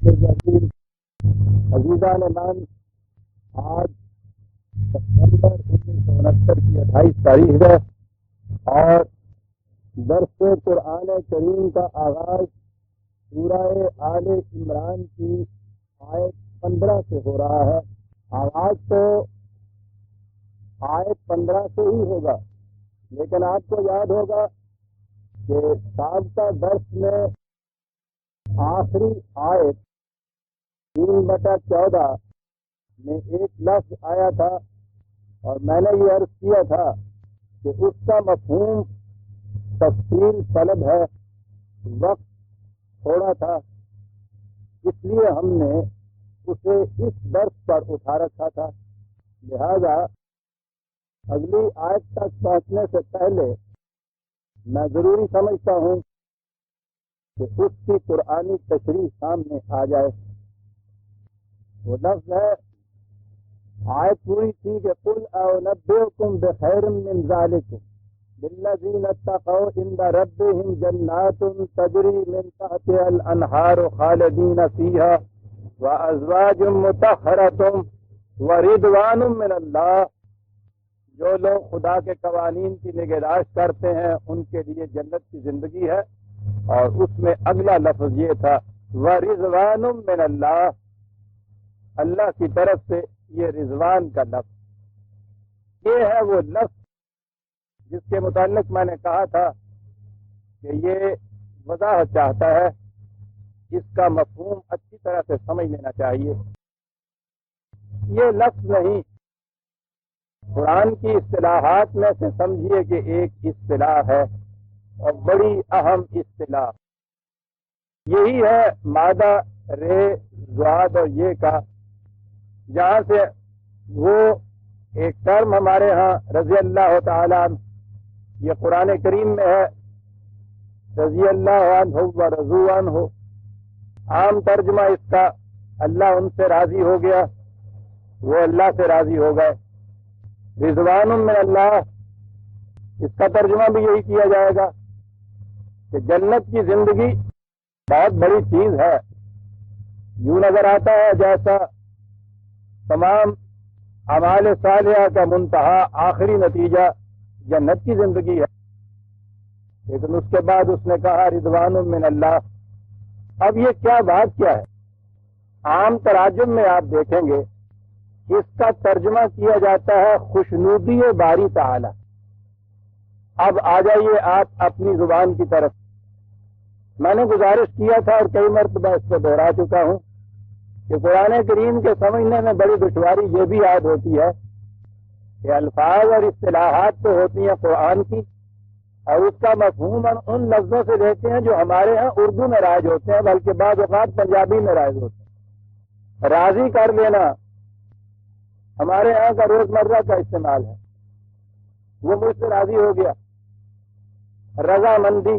الرحیم۔ عزیزان مان، آج ستمبر 1969 کی 28 تاریخ ہے اور درس قرآن کریم کا آغاز سورہ آل عمران کی آیت 15 سے ہو رہا ہے۔ آغاز تو آیت 15 سے ہی ہوگا، لیکن آپ کو یاد ہوگا کہ سابقہ درس میں آخری آیت 3/14 میں ایک لفظ آیا تھا اور میں نے یہ عرض کیا تھا کہ اس کا مفہوم تفصیل طلب ہے، وقت تھوڑا تھا، اس لیے ہم نے اسے اس درس پر اٹھا رکھا تھا۔ لہذا اگلی آیت تک پہنچنے سے پہلے میں ضروری سمجھتا ہوں کہ اس کی قرآنی تشریح سامنے آ جائے۔ وہ لفظ ہے، آیت پوری تھی کہ قل اونبئکم بخیر من ذالکم للذین اتقوا عند ربهم جنات تجری من تحتها الانہار خالدین فیہا وازواج مطہرۃ ورضوان من اللہ۔ جو لوگ خدا کے قوانین کی نگہداشت کرتے ہیں ان کے لیے جنت کی زندگی ہے، اور اس میں اگلا لفظ یہ تھا ورضوان من اللہ، اللہ کی طرف سے یہ رضوان کا لفظ، یہ ہے وہ لفظ جس کے متعلق میں نے کہا تھا کہ یہ وضاحت چاہتا ہے، اس کا مفہوم اچھی طرح سے سمجھ لینا چاہیے۔ یہ لفظ نہیں، قرآن کی اصطلاحات میں سے سمجھیے کہ ایک اصطلاح ہے اور بڑی اہم اصطلاح، یہی ہے مادہ رے زواد اور یہ کا، جہاں سے وہ ایک ٹرم ہمارے ہاں رضی اللہ تعالیٰ عنہ، یہ قرآن کریم میں ہے، رضی اللہ عنہ و رضو عنہ، عام ترجمہ اس کا اللہ ان سے راضی ہو گیا، وہ اللہ سے راضی ہو گئے۔ رضوان من اللہ، اس کا ترجمہ بھی یہی کیا جائے گا کہ جنت کی زندگی بہت بڑی چیز ہے۔ یوں نظر آتا ہے جیسا تمام اعمال صالحہ کا منتہا آخری نتیجہ جنت کی زندگی ہے، لیکن اس کے بعد اس نے کہا رضوان من اللہ۔ اب یہ کیا بات کیا ہے؟ عام تراجم میں آپ دیکھیں گے اس کا ترجمہ کیا جاتا ہے خوشنودی باری تعالی۔ اب آ جائیے آپ اپنی زبان کی طرف۔ میں نے گزارش کیا تھا اور کئی مرتبہ اس کو دہرا چکا ہوں کہ قرآن کریم کے سمجھنے میں بڑی دشواری یہ بھی یاد ہوتی ہے کہ الفاظ اور اصطلاحات تو ہوتی ہیں قرآن کی، اور اس کا مفہوم ان لفظوں سے لیتے ہیں جو ہمارے ہاں اردو میں رائج ہوتے ہیں، بلکہ بعض اوقات پنجابی میں رائج ہوتے ہیں۔ راضی کر لینا ہمارے یہاں کا روزمرہ کا استعمال ہے، وہ مجھ سے راضی ہو گیا۔ رضامندی،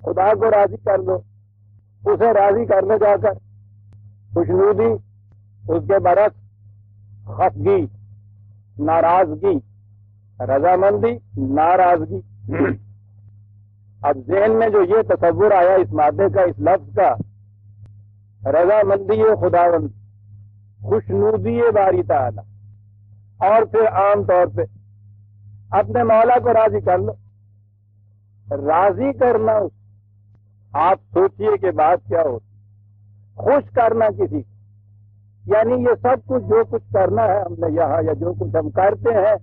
خدا کو راضی کر لو، اسے راضی کر لو جا کر۔ خوشنودی، اس کے برعکس خفگی، ناراضگی۔ رضامندی، ناراضگی۔ اب ذہن میں جو یہ تصور آیا اس مادے کا، اس لفظ کا، رضامندی خداوند، خوشنودی باری تعالی، اور پھر عام طور پہ اپنے مولا کو راضی کر لو۔ راضی کرنا، آپ سوچئے کہ بات کیا ہوتی، خوش کرنا کسی کو، یعنی یہ سب کچھ جو کچھ کرنا ہے ہم نے یہاں، یا جو کچھ ہم کرتے ہیں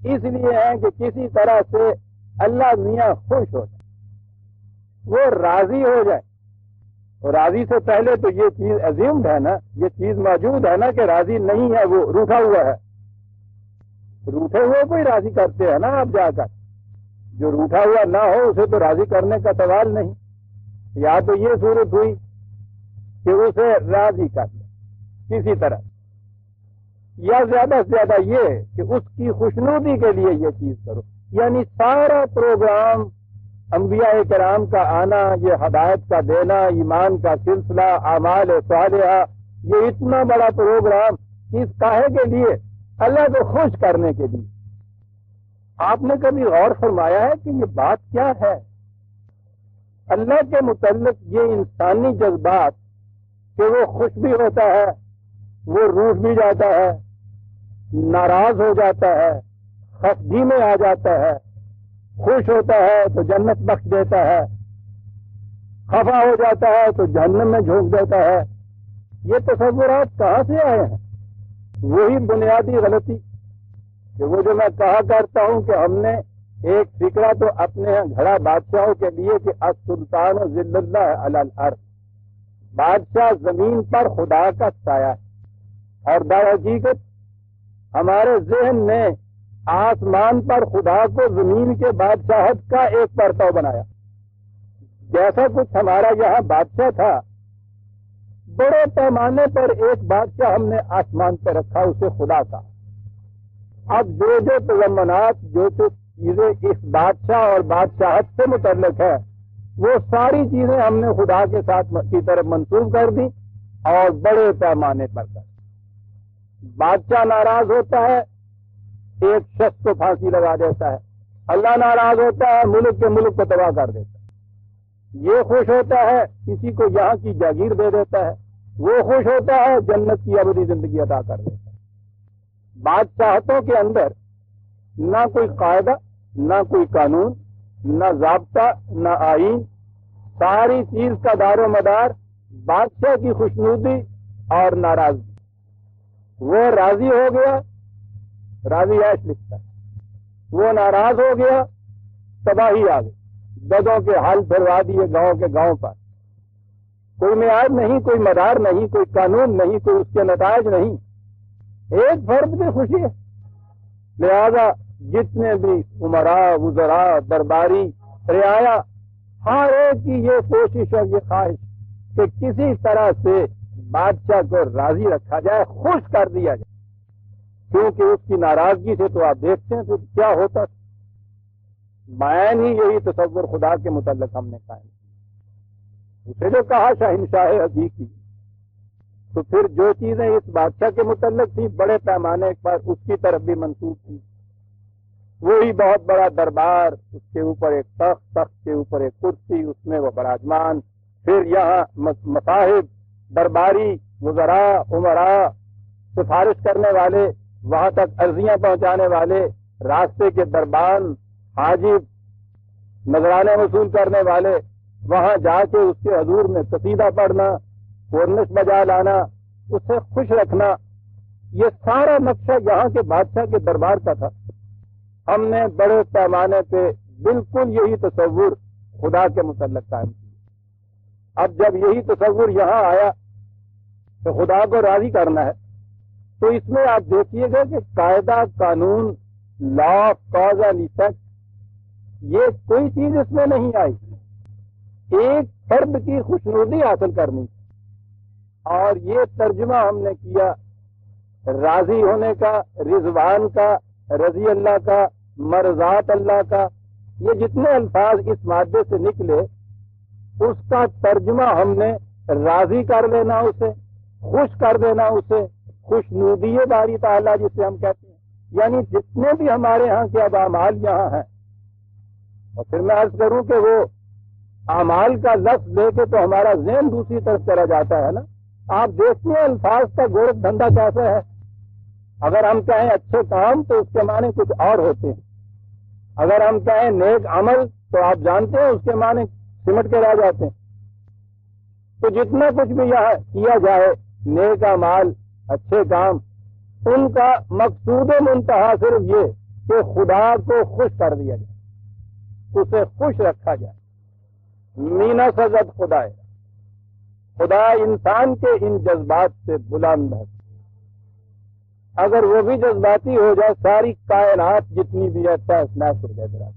اس لیے ہے کہ کسی طرح سے اللہ میاں خوش ہو جائے، وہ راضی ہو جائے۔ اور راضی سے پہلے تو یہ چیز ایزیومڈ ہے نا، یہ چیز موجود ہے نا کہ راضی نہیں ہے، وہ روٹھا ہوا ہے۔ روٹھے ہوئے کو ہی راضی کرتے ہیں نا آپ جا کر، جو روٹھا ہوا نہ ہو اسے تو راضی کرنے کا سوال نہیں۔ یا تو یہ صورت ہوئی کہ اسے راضی کر لے کسی طرح، یا زیادہ سے زیادہ یہ کہ اس کی خوشنودی کے لیے یہ چیز کرو، یعنی سارا پروگرام انبیاء کرام کا آنا، یہ ہدایت کا دینا، ایمان کا سلسلہ، اعمال صالحہ، یہ اتنا بڑا پروگرام کس کاہے کے لیے؟ اللہ کو خوش کرنے کے لیے۔ آپ نے کبھی غور فرمایا ہے کہ یہ بات کیا ہے؟ اللہ کے متعلق یہ انسانی جذبات کہ وہ خوش بھی ہوتا ہے، وہ روٹھ بھی جاتا ہے، ناراض ہو جاتا ہے، خفگی میں آ جاتا ہے، خوش ہوتا ہے تو جنت بخش دیتا ہے، خفا ہو جاتا ہے تو جہنم میں جھونک دیتا ہے۔ یہ تصورات کہاں سے آئے ہیں؟ وہی بنیادی غلطی کہ وہ جو میں کہا کرتا ہوں کہ ہم نے ایک فکرہ تو اپنے یہاں گھڑا بادشاہوں کے لیے کہ السلطان ذل اللہ علی الارض، بادشاہ زمین پر خدا کا سایہ ہے، اور در حقیقت ہمارے ذہن نے آسمان پر خدا کو زمین کے بادشاہت کا ایک پرتو بنایا۔ جیسا کچھ ہمارا یہاں بادشاہ تھا، بڑے پیمانے پر ایک بادشاہ ہم نے آسمان پہ رکھا، اسے خدا کا۔ اب جو تضمنات، جو چیزیں اس بادشاہ اور بادشاہت سے متعلق ہے، وہ ساری چیزیں ہم نے خدا کے ساتھ کی طرف منسوب کر دی اور بڑے پیمانے پر کر۔ بادشاہ ناراض ہوتا ہے، ایک شخص کو پھانسی لگا دیتا ہے۔ اللہ ناراض ہوتا ہے، ملک کے ملک کو تباہ کر دیتا ہے۔ یہ خوش ہوتا ہے، کسی کو یہاں کی جاگیر دے دیتا ہے۔ وہ خوش ہوتا ہے، جنت کی ابدی زندگی عطا کر دیتا ہے۔ بادشاہتوں کے اندر نہ کوئی قاعدہ، نہ کوئی قانون، نہ ضابطہ، نہ آئین، ساری چیز کا دار و مدار بادشاہ کی خوشنودی اور ناراضگی۔ وہ راضی ہو گیا، راضی عیش لکھتا ہے، وہ ناراض ہو گیا، تباہی آ گئی، گدوں کے حل پھروا دیے گاؤں کے گاؤں پر۔ کوئی معیار نہیں، کوئی مدار نہیں، کوئی قانون نہیں، کوئی اس کے نتائج نہیں، ایک فرد بھی خوشی ہے۔ لہذا جتنے بھی امراء، وزراء، درباری، رعایا، ہر ایک کی یہ کوشش اور یہ خواہش کہ کسی طرح سے بادشاہ کو راضی رکھا جائے، خوش کر دیا جائے، کیونکہ اس کی ناراضگی سے تو آپ دیکھتے ہیں پھر کیا ہوتا ہے۔ بیان ہی یہی تصور خدا کے متعلق ہم نے قائم کیا۔ اسے جو کہا شہنشاہ حقیقی، تو پھر جو چیزیں اس بادشاہ کے متعلق تھی بڑے پیمانے پر اس کی طرف بھی منسوب تھی۔ وہی بہت بڑا دربار، اس کے اوپر ایک تخت، تخت کے اوپر ایک کرسی، اس میں وہ براجمان، پھر یہاں مصاحب، درباری، وزراء، امراء، سفارش کرنے والے، وہاں تک عرضیاں پہنچانے والے، راستے کے دربان، حاجب، نذرانے وصول کرنے والے، وہاں جا کے اس کے حضور میں قصیدہ پڑھنا، کورنش بجا لانا، اسے خوش رکھنا، یہ سارا نقشہ یہاں کے بادشاہ کے دربار کا تھا۔ ہم نے بڑے پیمانے پہ بالکل یہی تصور خدا کے متعلق قائم کیا۔ اب جب یہی تصور یہاں آیا تو خدا کو راضی کرنا ہے، تو اس میں آپ دیکھیے گا کہ قاعدہ، قانون، لا، کاز اینڈ ایفیکٹ، یہ کوئی چیز اس میں نہیں آئی۔ ایک فرد کی خوشنودی حاصل کرنی، اور یہ ترجمہ ہم نے کیا راضی ہونے کا، رضوان کا، رضی اللہ کا، مرضات اللہ کا، یہ جتنے الفاظ اس مادے سے نکلے اس کا ترجمہ ہم نے راضی کر لینا، اسے خوش کر دینا، اسے خوشنودی باری تعالیٰ جسے ہم کہتے ہیں۔ یعنی جتنے بھی ہمارے ہاں کے اب اعمال یہاں ہیں، اور پھر میں عرض کروں کہ وہ اعمال کا لفظ لے کے تو ہمارا ذہن دوسری طرف چلا جاتا ہے نا۔ آپ دیکھتے ہیں الفاظ کا گورکھ دھندا کیسا ہے۔ اگر ہم کہیں اچھے کام تو اس کے معنی کچھ اور ہوتے ہیں، اگر ہم کہیں نیک عمل تو آپ جانتے ہیں اس کے معنی سمٹ کے رہ جاتے ہیں۔ تو جتنا کچھ بھی یہاں کیا جائے، نیک اعمال، اچھے کام، ان کا مقصود منتہا صرف یہ کہ خدا کو خوش کر دیا جائے، اسے خوش رکھا جائے۔ مینا سزد خدا ہے، خدا انسان کے ان جذبات سے بلند ہے۔ اگر وہ بھی جذباتی ہو جائے، ساری کائنات جتنی بھی ہے تحس نحس ہو جائے۔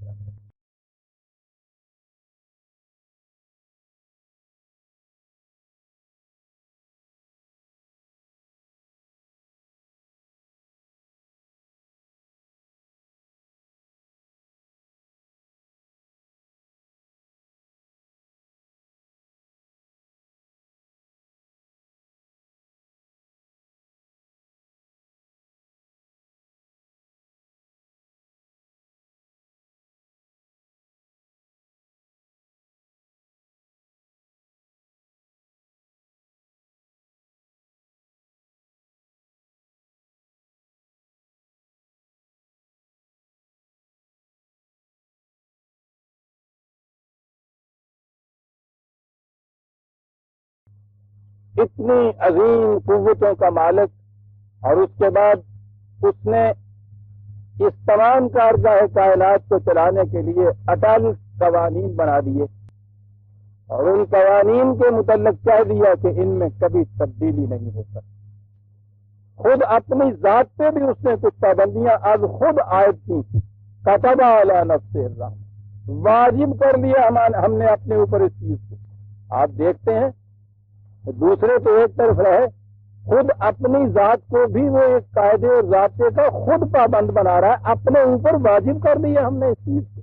اتنی عظیم قوتوں کا مالک، اور اس کے بعد اس نے اس تمام کارگاہ کائنات کو چلانے کے لیے اٹل قوانین بنا دیے، اور ان قوانین کے متعلق کہہ دیا کہ ان میں کبھی تبدیلی نہیں ہو سکتی۔ خود اپنی ذات پہ بھی اس نے کچھ پابندیاں از خود عائد کی، کتب علی نفسہ الرحمہ، واجب کر لیا ہم نے اپنے اوپر اس چیز کو۔ آپ دیکھتے ہیں دوسرے تو ایک طرف رہے، خود اپنی ذات کو بھی وہ ایک قاعدے اور ضابطے کا خود پابند بنا رہا ہے، اپنے اوپر واجب کر دیا ہم نے اس چیز کو،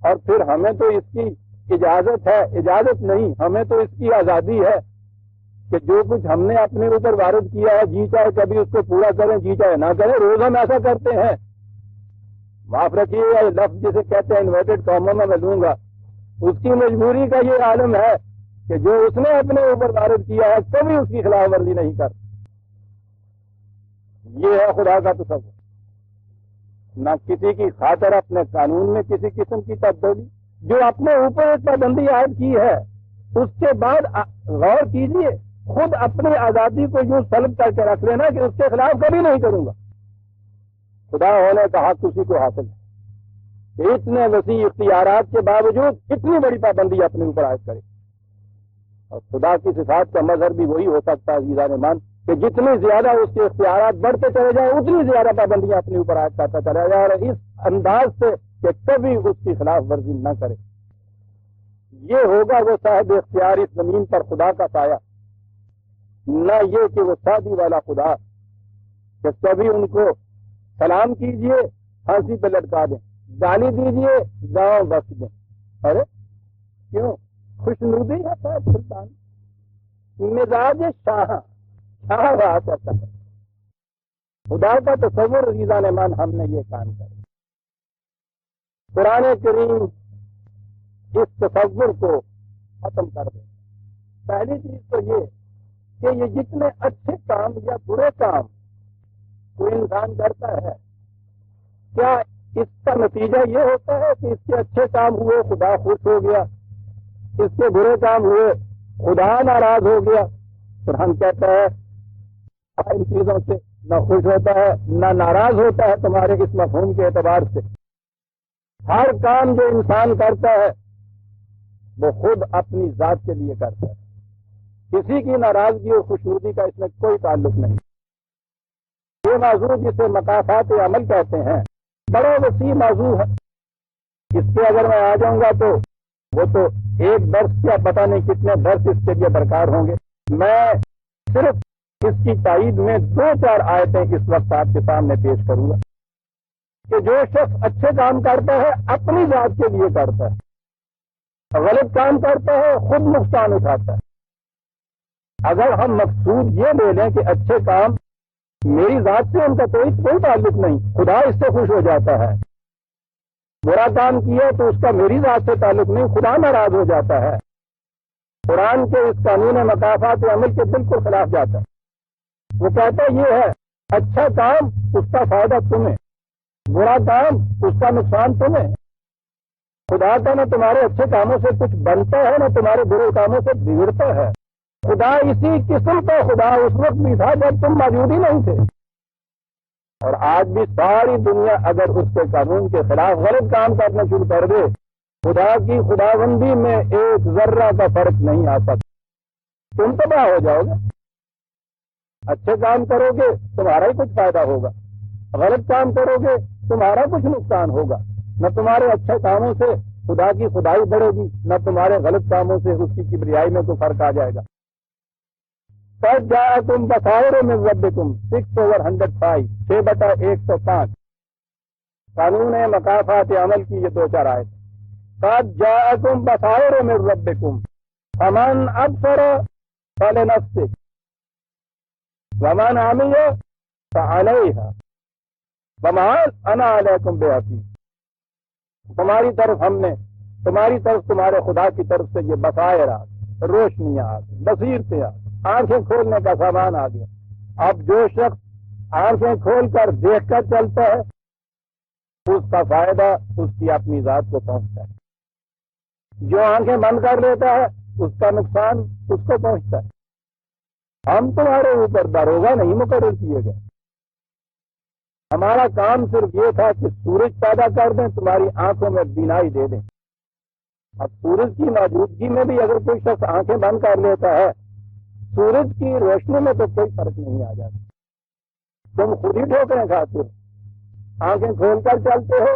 اور پھر ہمیں تو اس کی اجازت ہے، اجازت نہیں، ہمیں تو اس کی آزادی ہے کہ جو کچھ ہم نے اپنے اوپر وارد کیا ہے، جی چاہے کبھی اس کو پورا کریں، جی چاہے نہ کریں، روز ہم ایسا کرتے ہیں۔ معاف رکھیے گا، یہ لفظ جسے کہتے ہیں انورٹڈ کاموں میں لوں گا، اس کی مجبوری کا یہ عالم ہے کہ جو اس نے اپنے اوپر وارد کیا ہے کبھی اس کی خلاف ورزی نہیں کر۔ یہ ہے خدا کا تصور، نہ کسی کی خاطر اپنے قانون میں کسی قسم کی تبدیلی، جو اپنے اوپر ایک پابندی عائد کی ہے اس کے بعد غور کیجئے، خود اپنی آزادی کو یوں سلب کر کے رکھ لینا کہ اس کے خلاف کبھی نہیں کروں گا۔ خدا ہونے کا حق اسی کو حاصل ہے کہ اتنے وسیع اختیارات کے باوجود اتنی بڑی پابندی اپنے اوپر عائد کرے، اور خدا کی صفات کا مظہر بھی وہی ہو سکتا ہے عزیزان ایمان کہ جتنی زیادہ اس کے اختیارات بڑھتے چلے جائیں اتنی زیادہ پابندیاں اپنے اوپر عائد کرتا چلا جائے، اور اس انداز سے کہ کبھی اس کی خلاف ورزی نہ کرے۔ یہ ہوگا وہ صاحب اختیار اس زمین پر خدا کا سایہ، نہ یہ کہ وہ شادی والا خدا کہ کبھی ان کو سلام کیجئے پھانسی پہ لٹکا دیں، گالی دیجئے گاؤں بخش دیں۔ ارے کیوں؟ خوشنودی ہے صاحب سلطان، مزاج شاہ ہوا کرتا ہے۔ خدا کا تصور عزیزان ایمان ہم نے یہ کام کرا۔ قرآن کریم اس تصور کو ختم کر دے۔ پہلی چیز تو یہ کہ یہ جتنے اچھے کام یا برے کام کوئی انسان کرتا ہے، کیا اس کا نتیجہ یہ ہوتا ہے کہ اس کے اچھے کام ہوئے خدا خوش ہو گیا، اس کے برے کام ہوئے خدا ناراض ہو گیا؟ قرآن کہتا ہے ان چیزوں سے نہ خوش ہوتا ہے نہ ناراض ہوتا ہے تمہارے اس مفہوم کے اعتبار سے۔ ہر کام جو انسان کرتا ہے وہ خود اپنی ذات کے لیے کرتا ہے، کسی کی ناراضگی اور خوشنودی کا اس میں کوئی تعلق نہیں۔ یہ موضوع جسے مقافات عمل کہتے ہیں بڑا وسیع موضوع ہے، اس پہ اگر میں آ جاؤں گا تو وہ تو ایک درس یا پتہ نہیں کتنے درس اس کے لیے درکار ہوں گے۔ میں صرف اس کی تائید میں 2-4 آیتیں اس وقت آپ کے سامنے پیش کروں گا کہ جو شخص اچھے کام کرتا ہے اپنی ذات کے لیے کرتا ہے، غلط کام کرتا ہے خود نقصان اٹھاتا ہے۔ اگر ہم مقصود یہ لے لیں کہ اچھے کام میری ذات سے ان کا کوئی تعلق نہیں، خدا اس سے خوش ہو جاتا ہے، برا کام کیا تو اس کا میری ذات سے تعلق نہیں، خدا ناراض ہو جاتا ہے، قرآن کے اس قانون مقافات عمل کے بالکل خلاف جاتا ہے۔ وہ کہتا یہ ہے اچھا کام اس کا فائدہ تمہیں، برا کام اس کا نقصان تمہیں۔ خدا کا نہ تمہارے اچھے کاموں سے کچھ بنتا ہے نہ تمہارے برے کاموں سے بگڑتا ہے۔ خدا اسی قسم کا خدا اس وقت بھی تھا جب تم موجود ہی نہیں تھے، اور آج بھی ساری دنیا اگر اس کے قانون کے خلاف غلط کام کرنا شروع کر دے، خدا کی خداوندی میں ایک ذرہ کا فرق نہیں آ سکتا، تم تباہ ہو جاؤ گے۔ اچھے کام کرو گے تمہارا ہی کچھ فائدہ ہوگا، غلط کام کرو گے تمہارا کچھ نقصان ہوگا، نہ تمہارے اچھے کاموں سے خدا کی خدائی بڑھے گی نہ تمہارے غلط کاموں سے اس کی کبریائی میں کوئی فرق آ جائے گا۔ قد جاءکم بصائر من ربکم 6/105 6/105 قانون مقافات عمل کی یہ 2-4 آیت۔ قد جاءکم بصائر من ربکم فمن ابصر فلنفسه ومن عمي فعليها وما انا علیکم بحفیظ۔ تمہاری طرف ہم نے، تمہاری طرف تمہارے خدا کی طرف سے یہ بصائر آ گئی، روشنیاں آ گئی، بصیرتیں آ گئی، آنکھیں کھولنے کا سامان آ گیا۔ اب جو شخص آنکھیں کھول کر دیکھ کر چلتا ہے اس کا فائدہ اس کی اپنی ذات کو پہنچتا ہے، جو آنکھیں بند کر لیتا ہے اس کا نقصان اس کو پہنچتا ہے۔ ہم تمہارے اوپر داروغہ نہیں مقرر کیے گئے. ہمارا کام صرف یہ تھا کہ سورج پیدا کر دیں، تمہاری آنکھوں میں بینائی دے دیں. اب سورج کی موجودگی میں بھی اگر کوئی شخص آنکھیں بند کر لیتا ہے، سورج کی روشنی میں تو کوئی فرق نہیں آ جاتا. تم خود ہی ٹھوکریں کھاتے ہو، آنکھیں کھول کر چلتے ہو،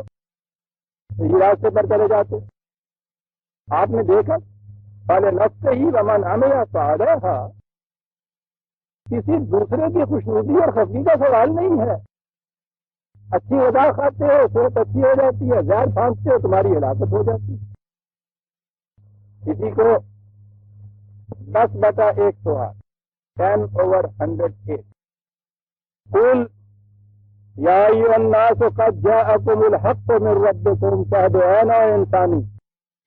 یہ راستے پر چلے جاتے. آپ نے دیکھا پہلے نفس ہی ومن عمل صالحا، کسی دوسرے کی خوشنودی اور خفگی کا سوال نہیں ہے. اچھی غذا کھاتے ہو، صحت اچھی ہو جاتی ہے، زہر پھانکتے ہو، تمہاری ہلاکت ہو جاتی ہے. کسی کو 10/100 سوال 10/108 قل یا ایھا الناس قد جاءکم الحق من ربکم، کہہ دو اے نو انسانی،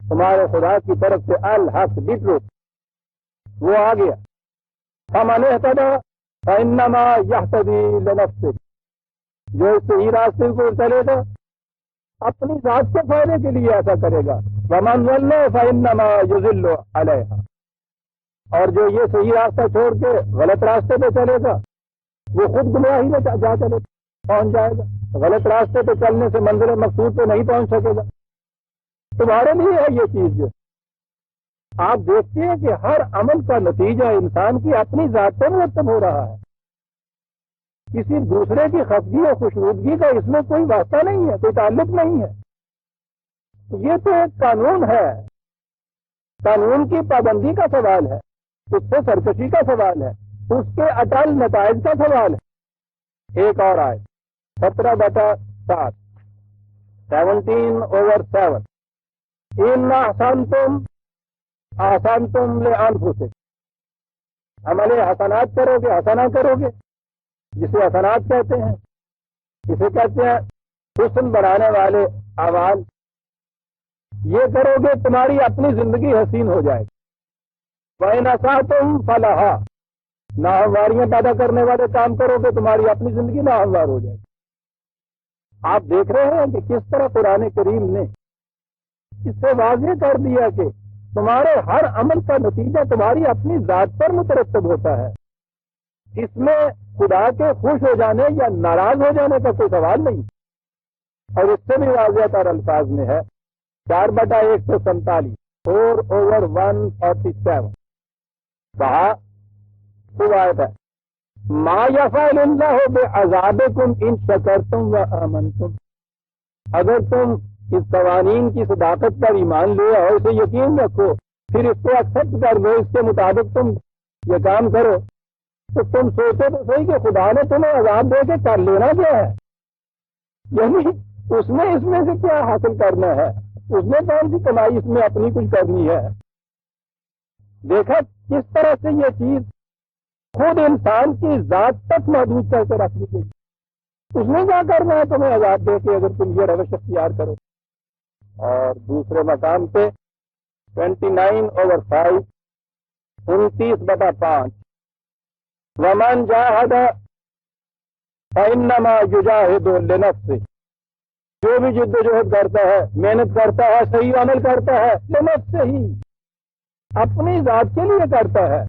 تمہارے خدا کی طرف سے الحق ٹروت وہ آ گیا. فمن اہتدی فانما یہتدی لنفسہ، جو صحیح راستے کو چلے گا اپنی ذات کے فائدے کے لیے ایسا کرے گا. ومن ضل فانما یضل علیہا، اور جو یہ صحیح راستہ چھوڑ کے غلط راستے پہ چلے گا وہ خود گمراہی میں جا چلے پہنچ جائے گا. غلط راستے پہ چلنے سے منزل مقصود پہ نہیں پہنچ سکے گا. تمہارے لیے ہے یہ چیز. جو آپ دیکھتے ہیں کہ ہر عمل کا نتیجہ انسان کی اپنی ذات پر مرتب ہو رہا ہے. کسی دوسرے کی خفگی اور خوشنودگی کا اس میں کوئی واسطہ نہیں ہے، کوئی تعلق نہیں ہے. یہ تو ایک قانون ہے، قانون کی پابندی کا سوال ہے، اس سے سرکشی کا سوال ہے، اس کے اٹل نتائج کا سوال ہے. ایک اور آئے 17/7 17/7 ان احسنتم احسنتم لانفسکم، عمل حسنات کرو گے، حسنہ کرو گے، جسے حسنات کہتے ہیں. اسے کہتے ہیں حسن بڑھانے والے اعمال. یہ کرو گے تمہاری اپنی زندگی حسین ہو جائے گی. وَإِنْ أَسَأْتُمْ فَلَهَا، ناہمواریاں پیدا کرنے والے کام کرو گے تمہاری اپنی زندگی ناہموار ہو جائے گی. آپ دیکھ رہے ہیں کہ کس طرح قرآن کریم نے اس سے واضح کر دیا کہ تمہارے ہر عمل کا نتیجہ تمہاری اپنی ذات پر مترتب ہوتا ہے. اس میں خدا کے خوش ہو جانے یا ناراض ہو جانے کا کوئی سوال نہیں. اور اس سے بھی واضح تر الفاظ میں ہے 4/147 4/147 کہا خوب آیت ہے ما یفعل اللہ بعذابکم ان شکرتم و آمنتم، اگر تم اس قوانین کی صداقت پر ایمان لے اور اسے یقین رکھو، پھر اس کو ایکسپٹ کر لو، اس کے مطابق تم یہ کام کرو، تو تم سوچو تو صحیح کہ خدا نے تمہیں عذاب دے کے کر لینا کیا ہے. یعنی اس نے اس میں سے کیا حاصل کرنا ہے، اس نے کون سی کمائی اس میں اپنی کچھ کرنی ہے. دیکھا کس طرح سے یہ چیز خود انسان کی ذات تک محدود کر کے رکھ لی گئی. اس نے کیا کرنا ہے تمہیں عذاب دے کے اگر تم یہ روش اختیار کرو. اور دوسرے مقام پہ 29/5 29/5 ومن جاہد فإنما یجاہد لنفسہ، جو بھی جد و جہد کرتا ہے، محنت کرتا ہے، صحیح عمل کرتا ہے، لنفسہ ہی، اپنی ذات کے لیے کرتا ہے.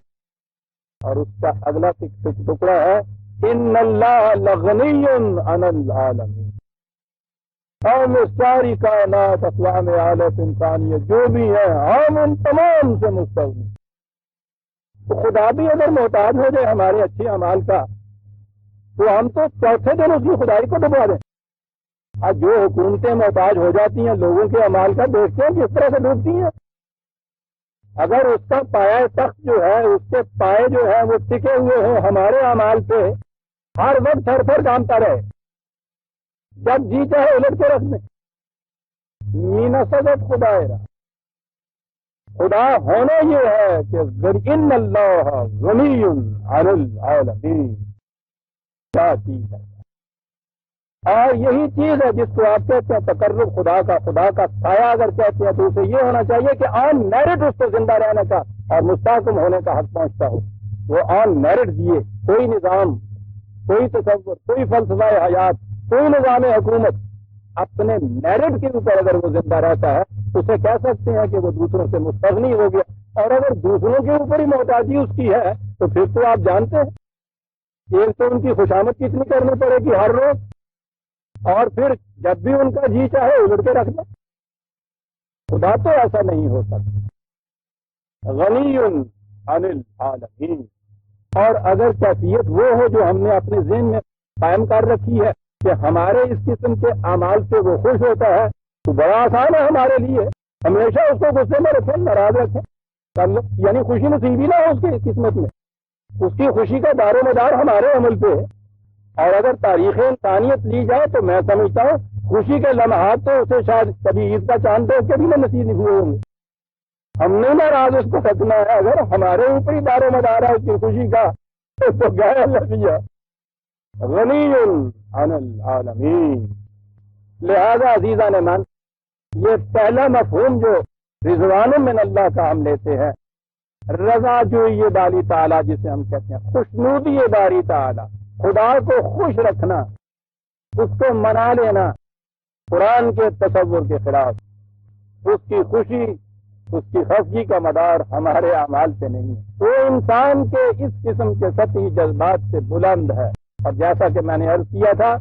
اور اس کا اگلا ٹکڑا ہے ان اللہ لغنی عن العالمین، ہم ساری کائنات اقوام عالم انسانیت جو بھی ہے ہم ان تمام سے مستغنی. تو خدا بھی اگر محتاج ہو جائے ہمارے اچھے اعمال کا تو ہم تو چوتھے دن اس کی خدائی کو دبا دیں. آج جو حکومتیں محتاج ہو جاتی ہیں لوگوں کے اعمال کا، دیکھتے ہیں کس طرح سے ڈوبتی ہیں. اگر اس کا پایا تخت جو ہے، اس کے پائے جو ہیں وہ ٹکے ہوئے ہیں ہمارے اعمال پہ، ہر وقت تھر تھر کامتا رہے، جب جی چاہے الٹ کے رکھ دیں. مین صدق خدا رہا، خدا ہونا یہ ہے کہ ان اللہ غنی عن العالمین. کیا چیز ہے، اور یہی چیز ہے جس کو آپ کہتے ہیں تقرب خدا کا. خدا کا سایہ اگر کہتے ہیں تو اسے یہ ہونا چاہیے کہ آن میرٹ اس کو زندہ رہنے کا اور مستحکم ہونے کا حق پہنچتا ہو. وہ آن میرٹ دیے، کوئی نظام، کوئی تصور، کوئی فلسفہ حیات، کوئی نظام حکومت اپنے میرٹ کے اوپر اگر وہ زندہ رہتا ہے اسے کہہ سکتے ہیں کہ وہ دوسروں سے مستغنی ہو گیا. اور اگر دوسروں کے اوپر ہی محتاجی اس کی ہے تو پھر تو آپ جانتے ہیں ایک تو ان کی خوشامد کتنی کرنی پڑے گی ہر روز، اور پھر جب بھی ان کا جی چاہے اجڑ کے رکھ دیں۔ خدا تو ایسا نہیں ہو سکتا، غنی عن العالمین۔ اور اگر کیفیت وہ ہو جو ہم نے اپنے ذہن میں قائم کر رکھی ہے کہ ہمارے اس قسم کے اعمال سے وہ خوش ہوتا ہے، تو بڑا آسان ہے ہمارے لیے، ہمیشہ اس کو غصے میں رکھیں، ناراض رکھیں، یعنی خوشی نصیبی نہ ہو اس کی قسمت میں، اس کی خوشی کا دار و مدار ہمارے عمل پہ ہے۔ اور اگر تاریخ انسانیت لی جائے تو میں سمجھتا ہوں خوشی کے لمحات تو اسے شاید کبھی عید کا چاند دیکھ کے بھی نہ نصیب نہیں ہوئے ہوں گے۔ ہم نے ناراض اس کو رکھنا ہے، اگر ہمارے اوپر ہی دار و مدار ہے اس کی خوشی کا تو گیا لگیا غنی عن العالمین۔ لہذا عزیزان من، یہ پہلا مفہوم جو رضوان من اللہ کا ہم لیتے ہیں، رضا جوئی باری تعالیٰ جسے ہم کہتے ہیں، خوشنودی باری تعالیٰ، خدا کو خوش رکھنا، اس کو منا لینا قرآن کے تصور کے خلاف، اس کی خوشی اس کی خفگی کا مدار ہمارے اعمال پہ نہیں ہے، وہ انسان کے اس قسم کے سطحی جذبات سے بلند ہے۔ اور جیسا کہ میں نے عرض کیا تھا،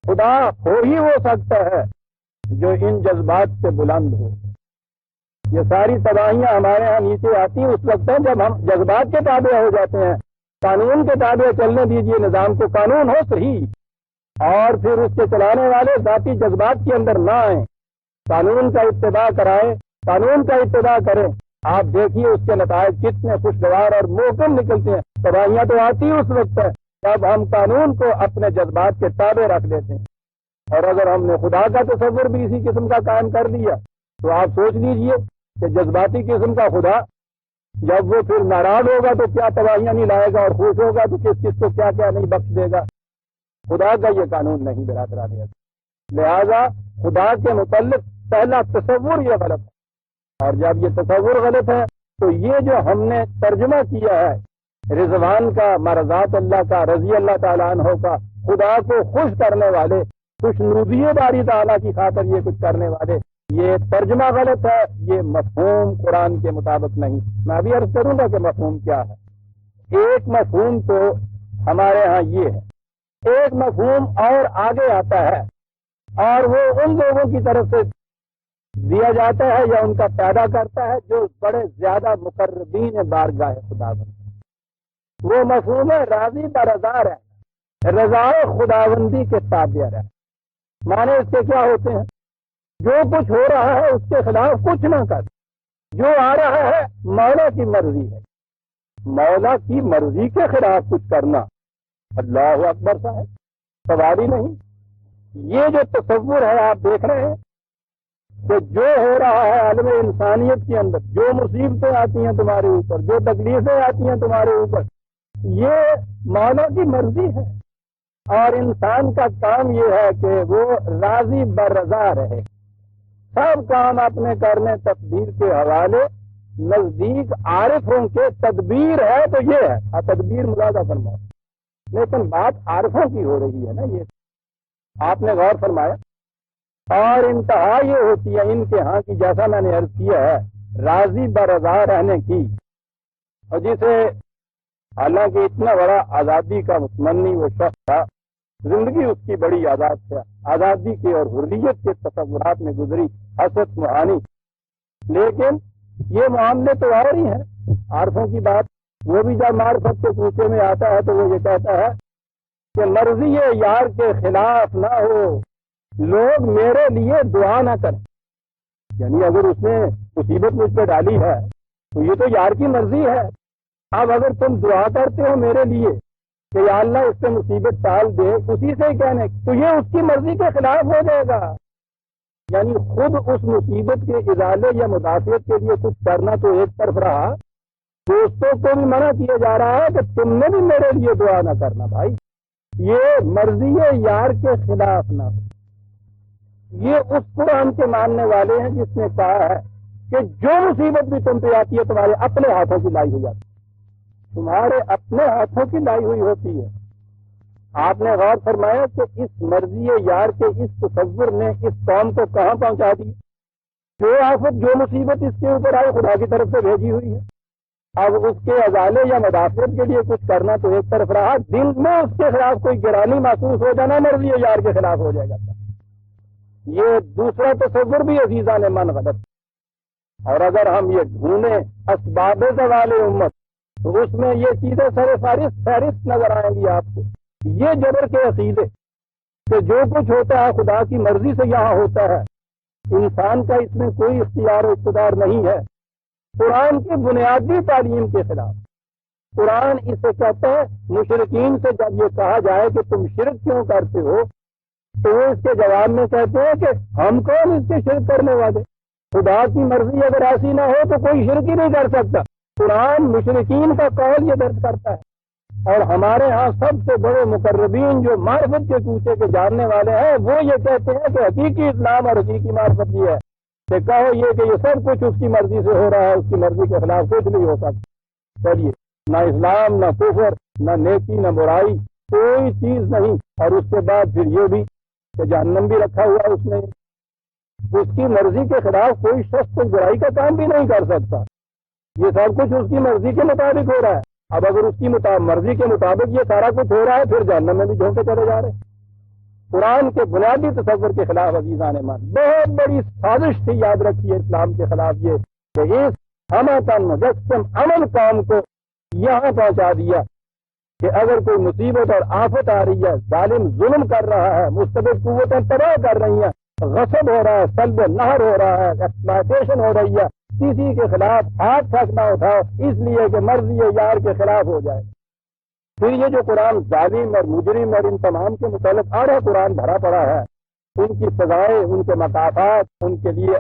خدا ہو ہی ہو سکتا ہے جو ان جذبات سے بلند ہو۔ یہ ساری تباہیاں ہمارے ہاں نیچے آتی ہیں اس وقت جب ہم جذبات کے تابع ہو جاتے ہیں۔ قانون کے تابع چلنے دیجیے نظام کو، قانون ہو صحیح، اور پھر اس کے چلانے والے ذاتی جذبات کے اندر نہ آئیں، قانون کا اتباع کرائیں، قانون کا اتباع کریں، آپ دیکھیے اس کے نتائج کتنے خوشگوار اور محکم نکلتے ہیں۔ تباہیاں تو آتی اس وقت ہے جب ہم قانون کو اپنے جذبات کے تابع رکھ دیتے ہیں۔ اور اگر ہم نے خدا کا تصور بھی اسی قسم کا قائم کر لیا تو آپ سوچ لیجئے کہ جذباتی قسم کا خدا جب وہ پھر ناراض ہوگا تو کیا تباہیاں نہیں لائے گا، اور خوش ہوگا تو کس کس کو کیا کیا نہیں بخش دے گا۔ خدا کا یہ قانون نہیں برادران عزیز۔ لہذا خدا کے متعلق پہلا تصور یہ غلط ہے، اور جب یہ تصور غلط ہے تو یہ جو ہم نے ترجمہ کیا ہے رضوان کا، مرضات اللہ کا، رضی اللہ تعالیٰ عنہ کا، خدا کو خوش کرنے والے، خوشنودی باری تعالیٰ کی خاطر یہ کچھ کرنے والے، یہ ترجمہ غلط ہے، یہ مفہوم قرآن کے مطابق نہیں۔ میں ابھی عرض کروں گا کہ مفہوم کیا ہے۔ ایک مفہوم تو ہمارے ہاں یہ ہے، ایک مفہوم اور آگے آتا ہے، اور وہ ان لوگوں کی طرف سے دیا جاتا ہے یا ان کا پیدا کرتا ہے جو بڑے زیادہ مقربین بارگاہ خداوند۔ وہ مفہوم ہے راضی برضا رہنا، رضا خداوندی کے تابع رہنا۔ معنی اس کے کیا ہوتے ہیں؟ جو کچھ ہو رہا ہے اس کے خلاف کچھ نہ کر، جو آ رہا ہے مولا کی مرضی ہے، مولا کی مرضی کے خلاف کچھ کرنا اللہ اکبر صاحب سواری نہیں۔ یہ جو تصور ہے آپ دیکھ رہے ہیں کہ جو ہو رہا ہے عالم انسانیت کے اندر، جو مصیبتیں آتی ہیں تمہارے اوپر، جو تکلیفیں آتی ہیں تمہارے اوپر، یہ مولا کی مرضی ہے، اور انسان کا کام یہ ہے کہ وہ راضی برضا رہے، سب کام اپنے کرنے تقدیر کے حوالے نزدیک عارفوں کے تدبیر ہے تو یہ ہے، تدبیر ملازہ فرمایا، لیکن بات عارفوں کی ہو رہی ہے نا، یہ آپ نے غور فرمایا۔ اور انتہا یہ ہوتی ہے ان کے ہاں کی، جیسا میں نے عرض کیا ہے، راضی برضا رہنے کی، اور جسے حالانکہ اتنا بڑا آزادی کا متمنی وہ شخص تھا، زندگی اس کی بڑی آزاد ہے، آزادی کے اور حریت کے تصورات میں گزری حسرت معانی، لیکن یہ معاملے تو اور ہی ہیں عارفوں کی بات۔ وہ بھی جب معرفت کے کوچے میں آتا ہے تو وہ یہ کہتا ہے کہ مرضی یار کے خلاف نہ ہو، لوگ میرے لیے دعا نہ کریں۔ یعنی اگر اس نے مصیبت مجھ پہ ڈالی ہے تو یہ تو یار کی مرضی ہے، اب اگر تم دعا کرتے ہو میرے لیے کہ یا اللہ اس سے مصیبت ٹال دے، اسی سے ہی کہنے تو یہ اس کی مرضی کے خلاف ہو جائے گا۔ یعنی خود اس مصیبت کے ازالے یا مدافعت کے لیے کچھ کرنا تو ایک طرف رہا، دوستوں کو بھی منع کیا جا رہا ہے کہ تم نے بھی میرے لیے دعا نہ کرنا بھائی، یہ مرضی یار کے خلاف نہ ہو۔ یہ اس قرآن کے ماننے والے ہیں جس نے کہا ہے کہ جو مصیبت بھی تم پہ آتی ہے تمہارے اپنے ہاتھوں کی لائی ہوئی آتی ہے، تمہارے اپنے ہاتھوں کی لائی ہوئی ہوتی ہے۔ آپ نے غور فرمایا کہ اس مرضی یار کے اس تصور نے اس قوم کو کہاں پہنچا دی؟ جو آفت جو مصیبت اس کے اوپر آئی خدا کی طرف سے بھیجی ہوئی ہے، اب اس کے ازالے یا مدافعت کے لیے کچھ کرنا تو ایک طرف رہا، دل میں اس کے خلاف کوئی گرانی محسوس ہو جانا مرضی یار کے خلاف ہو جائے گا، یہ دوسرا تصور بھی عزیزان من غلط۔ اور اگر ہم یہ ڈھونڈیں اسباب زوال امت تو اس میں یہ چیزیں سر فہرست نظر آئیں گی آپ کو۔ یہ جبر کے عقیدے کہ جو کچھ ہوتا ہے خدا کی مرضی سے یہاں ہوتا ہے، انسان کا اس میں کوئی اختیار و اقتدار نہیں ہے، قرآن کی بنیادی تعلیم کے خلاف۔ قرآن اسے کہتا ہے، مشرکین سے جب یہ کہا جائے کہ تم شرک کیوں کرتے ہو تو وہ اس کے جواب میں کہتے ہیں کہ ہم کون اس کے شرک کرنے والے، خدا کی مرضی اگر ایسی نہ ہو تو کوئی شرک ہی نہیں کر سکتا۔ قرآن مشرکین کا قول یہ درج کرتا ہے، اور ہمارے ہاں سب سے بڑے مقربین جو معرفت کے کوچے کے جاننے والے ہیں وہ یہ کہتے ہیں کہ حقیقی اسلام اور حقیقی معرفت یہ ہے کہ کہو یہ کہ یہ سب کچھ اس کی مرضی سے ہو رہا ہے، اس کی مرضی کے خلاف کچھ نہیں ہو سکتا۔ چلیے، نہ اسلام نہ کفر نہ نیکی نہ برائی کوئی چیز نہیں، اور اس کے بعد پھر یہ بھی کہ جہنم بھی رکھا ہوا ہے اس نے، اس کی مرضی کے خلاف کوئی شخص کوئی برائی کا کام بھی نہیں کر سکتا، یہ سب کچھ اس کی مرضی کے مطابق ہو رہا ہے۔ اب اگر اس کی مرضی کے مطابق یہ سارا کچھ ہو رہا ہے پھر جہنم میں بھی جھونکے چلے جا رہے ہیں۔ قرآن کے بنیادی تصور کے خلاف عزیزان من بہت بڑی سازش تھی، یاد رکھیے اسلام کے خلاف یہ کہ اس ہمتن مجسم عمل قوم کو یہاں پہنچا دیا کہ اگر کوئی مصیبت اور آفت آ رہی ہے، ظالم ظلم کر رہا ہے، مستبد قوتیں تباہ کر رہی ہیں، غصب ہو رہا ہے، سلب و نہر ہو رہا ہے، ایکسپلائٹیشن ہو رہی ہے، کسی کے خلاف ہاتھ تک نہ اٹھاؤ اس لیے کہ مرضی یار کے خلاف ہو جائے۔ پھر یہ جو قرآن ظالم اور مجرم اور ان تمام کے متعلق آدھا قرآن بھرا پڑا ہے، ان کی سزائیں، ان کے مقافات، ان کے لیے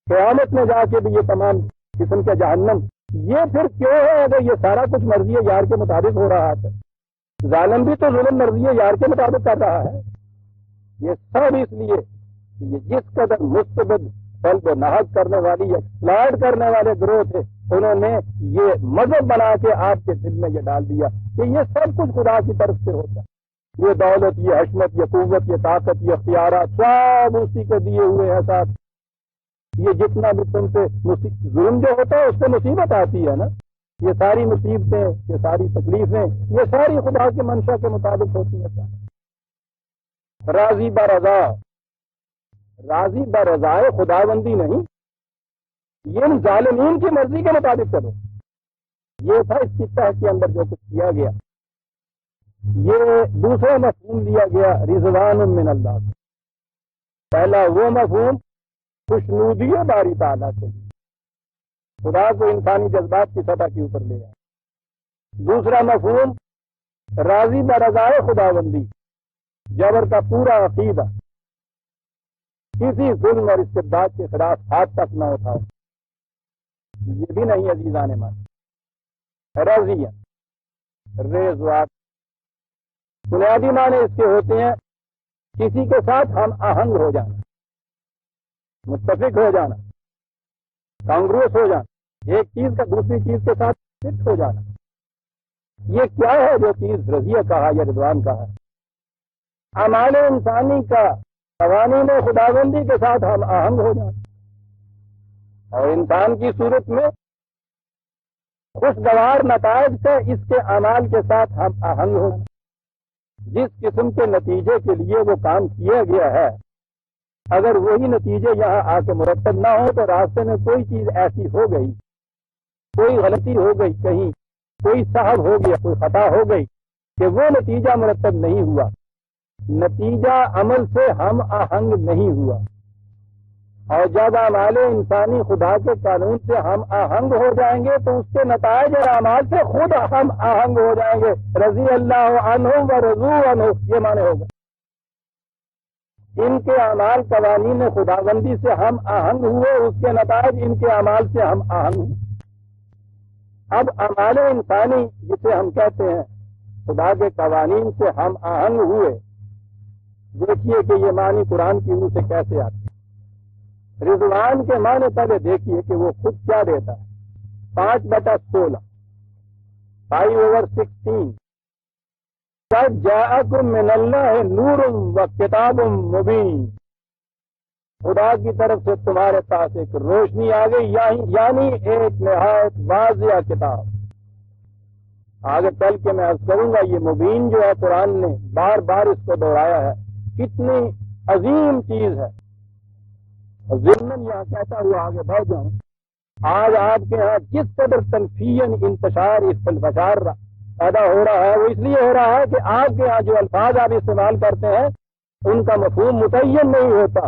قیامت میں جا کے بھی یہ تمام قسم کے جہنم، یہ پھر کیوں ہے اگر یہ سارا کچھ مرضی یار کے مطابق ہو رہا ہے؟ ظالم بھی تو ظلم مرضی یار کے مطابق کر رہا ہے۔ یہ سب اس لیے کہ یہ جس قدر مستبد قلب و نہض کرنے والی ایکسپلائٹ کرنے والے گروہ تھے، انہوں نے یہ مذہب بنا کے آپ کے دل میں یہ ڈال دیا کہ یہ سب کچھ خدا کی طرف سے ہوتا ہے، یہ دولت، یہ حشمت، یہ قوت، یہ طاقت، یہ اختیارات سب اسی کو دیے ہوئے ہیں ساتھ۔ یہ جتنا بھی تم سے ظلم جو ہوتا ہے اس سے مصیبت آتی ہے نا، یہ ساری مصیبتیں، یہ ساری تکلیفیں، یہ ساری خدا کے منشا کے مطابق ہوتی ہیں۔ راضی برضا، راضی برضائے خداوندی نہیں، یہ ظالمین کی مرضی کے مطابق چلو، یہ تھا اس کی تحت کے اندر جو کچھ کیا گیا۔ یہ دوسرا مفہوم لیا گیا رضوان من اللہ، پہلا وہ مفہوم خوشنودی باری تعالیٰ سے، خدا کو انسانی جذبات کی سطح کے اوپر لے آئے۔ دوسرا مفہوم راضی برضائے خداوندی، جبر کا پورا عقیدہ، کسی ظلم اور استبداد کے خلاف ہاتھ تک نہ اٹھاؤ، یہ بھی نہیں عزیزان من۔ رضیہ، رضوان، بنیادی معنی اس کے ہوتے ہیں کسی کے ساتھ ہم آہنگ ہو جانا، متفق ہو جانا، کانگروس ہو جانا، ایک چیز کا دوسری چیز کے ساتھ فٹ ہو جانا۔ یہ کیا ہے جو چیز رضیہ کہا یا رضوان کہا ہے؟ اعمال انسانی کا قوانین خداوندی کے ساتھ ہم آہنگ ہو جانا، اور انسان کی صورت میں خوشگوار نتائج سے اس کے اعمال کے ساتھ ہم آہنگ ہو جانا۔ جس قسم کے نتیجے کے لیے وہ کام کیا گیا ہے، اگر وہی نتیجے یہاں آ کے مرتب نہ ہو تو راستے میں کوئی چیز ایسی ہو گئی، کوئی غلطی ہو گئی، کہیں کوئی صاحب ہو گیا، کوئی خطا ہو گئی کہ وہ نتیجہ مرتب نہیں ہوا، نتیجہ عمل سے ہم آہنگ نہیں ہوا۔ اور جب اعمال انسانی خدا کے قانون سے ہم آہنگ ہو جائیں گے تو اس کے نتائج اور اعمال سے خود ہم آہنگ ہو جائیں گے۔ رضی اللہ عنہم و رضوا عنہ، یہ معنی ہوگا۔ ان کے اعمال قوانین خداوندی سے ہم آہنگ ہوئے، اس کے نتائج ان کے اعمال سے ہم آہنگ ہوئے۔ اب اعمال انسانی جسے ہم کہتے ہیں خدا کے قوانین سے ہم آہنگ ہوئے، دیکھیے کہ یہ معنی قرآن کی روح سے کیسے آتی ہے۔ رضوان کے معنی پہلے دیکھیے کہ وہ خود کیا دیتا ہے۔ 5/16، 5/16، قد جاءکم من اللہ نور و کتاب مبین، خدا کی طرف سے تمہارے پاس ایک روشنی آ گئی، یعنی ایک نہایت واضح کتاب۔ آگے چل کے میں عرض کروں گا یہ مبین جو ہے قرآن نے بار بار اس کو دہرایا ہے، کتنی عظیم چیز ہے۔ ضمن یہاں کہتا ہوا آگے بڑھ جاؤں، آج آپ کے ہاں جس قدر تنفین انتشار استنفشار پیدا ہو رہا ہے وہ اس لیے ہو رہا ہے کہ آپ کے ہاں جو الفاظ آپ استعمال کرتے ہیں ان کا مفہوم متعین نہیں ہوتا۔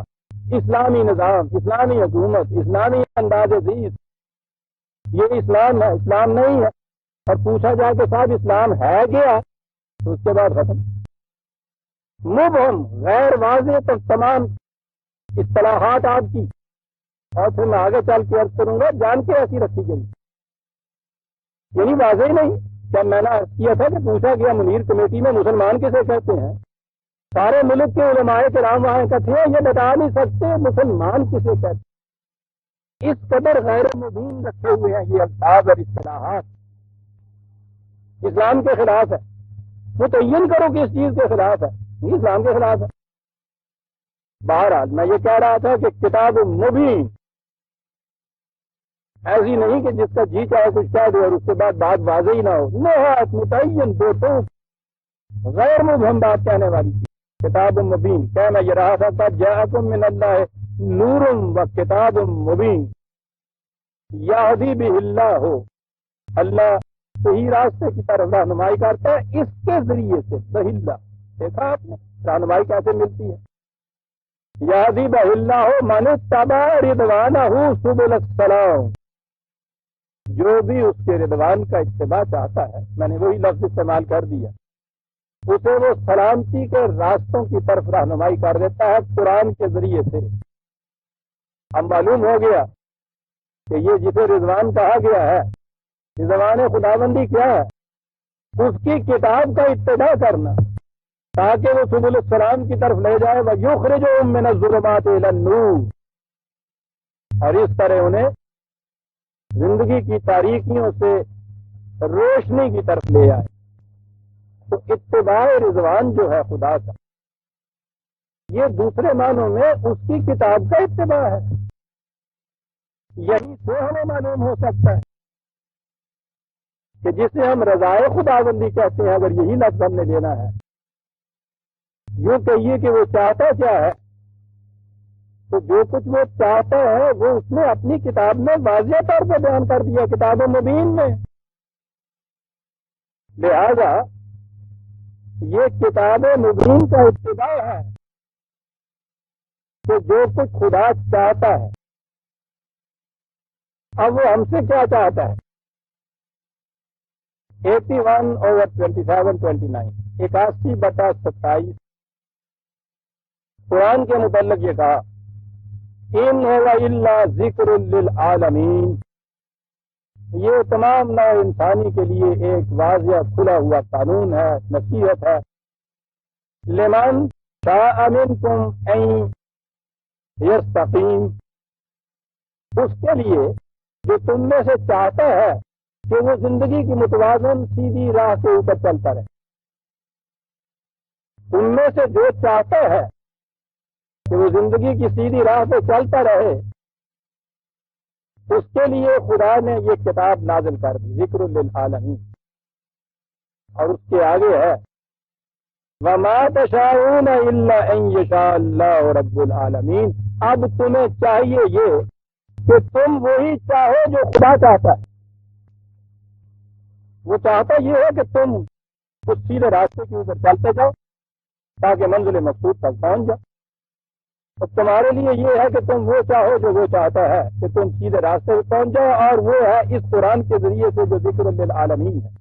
اسلامی نظام، اسلامی حکومت، اسلامی انداز زیست، یہ اسلام ہے، اسلام نہیں ہے۔ اور پوچھا جائے کہ صاحب اسلام ہے کیا، تو اس کے بعد ختم۔ مبہم غیر واضح تو تمام اصطلاحات آپ کی، اور پھر میں آگے چل کے عرض کروں گا جان کے ایسی رکھی گئی، یعنی واضح نہیں۔ جب میں نے عرض کیا تھا کہ پوچھا گیا منیر کمیٹی میں مسلمان کسے کہتے ہیں، سارے ملک کے علماء کرام وہاں اکٹھے ہیں، یہ بتا نہیں سکتے مسلمان کسے کہتے ہیں۔ اس قدر غیر مبین رکھے ہوئے ہیں یہ الفاظ اور اصطلاحات، اسلام کے خلاف ہے۔ متعین کرو کہ اس چیز کے خلاف ہے، یہ اسلام کے خلاف ہے۔ بہرحال میں یہ کہہ رہا تھا کہ کتاب مبین ایسی نہیں کہ جس کا جی چاہے کچھ کہہ دے اور اس کے بعد بات واضح ہی نہ ہو، نہایت متعین دو غیر مبہم بات کہنے والی تھی۔ کتاب مبین کہنا یہ رہا تھا جاءکم من اللہ نور و کتاب مبین یہدی بہ اللہ، اللہ صحیح راستے کی طرف رہنمائی کرتا ہے اس کے ذریعے سے، بہ اللہ۔ دیکھا آپ نے رہنمائی کیسے ملتی ہے؟ یہدی بہ اللہ من اتبع رضوانہ سبل السلام، جو بھی اس کے رضوان کا اتباع چاہتا ہے، میں نے وہی لفظ استعمال کر دیا، اسے وہ سلامتی کے راستوں کی طرف رہنمائی کر دیتا ہے قرآن کے ذریعے سے۔ اب معلوم ہو گیا کہ یہ جسے رضوان کہا گیا ہے، رضوان خداوندی کیا ہے؟ اس کی کتاب کا اتباع کرنا تاکہ وہ سبل السلام کی طرف لے جائے، وَيُخْرِجُهُم مِّنَ الظُّلُمَاتِ إِلَى النُّورِ، اور اس طرح انہیں زندگی کی تاریکیوں سے روشنی کی طرف لے آئے۔ تو اتباع رضوان جو ہے خدا کا، یہ دوسرے معنوں میں اس کی کتاب کا اتباع ہے۔ یہی سے ہمیں معلوم ہو سکتا ہے کہ جسے ہم رضائے خداوندی کہتے ہیں، اگر یہی لفظ ہم نے لینا ہے، یوں کہیے کہ وہ چاہتا کیا ہے، تو جو کچھ وہ چاہتا ہے وہ اس نے اپنی کتاب میں واضح طور پہ بیان کر دیا، کتاب مبین میں۔ لہذا یہ کتاب مبین کا اتباع ہے کہ جو کچھ خدا چاہتا ہے، اب وہ ہم سے کیا چاہتا ہے؟ 81/27-29 81/27 قرآن کے متعلق یہ کہا ان هو الا ذکر للعالمین، یہ تمام نوع انسانی کے لیے ایک واضح کھلا ہوا قانون ہے، نصیحت ہے۔ لمن شاء منکم ان یستقیم، اس کے لیے جو تم میں سے چاہتا ہے کہ وہ زندگی کی متوازن سیدھی راہ کے اوپر چلتا رہے، ان میں سے جو چاہتا ہے کہ وہ زندگی کی سیدھی راہ پہ چلتا رہے، اس کے لیے خدا نے یہ کتاب نازل کر دی، ذکر للعالمین۔ اور اس کے آگے ہے وَمَا تَشَاءُونَ إِلَّا أَن يَشَاءَ اللَّهُ رَبُّ الْعَالَمِينَ، اب تمہیں چاہیے یہ کہ تم وہی چاہو جو خدا چاہتا ہے۔ وہ چاہتا یہ ہے کہ تم اس سیدھے راستے کے اوپر چلتے جاؤ تاکہ منزل مقصود تک پہنچ جاؤ، اور تمہارے لیے یہ ہے کہ تم وہ چاہو جو وہ چاہتا ہے کہ تم سیدھے راستے پہ پہنچ جاؤ، اور وہ ہے اس قرآن کے ذریعے سے جو ذکر للعالمین ہے۔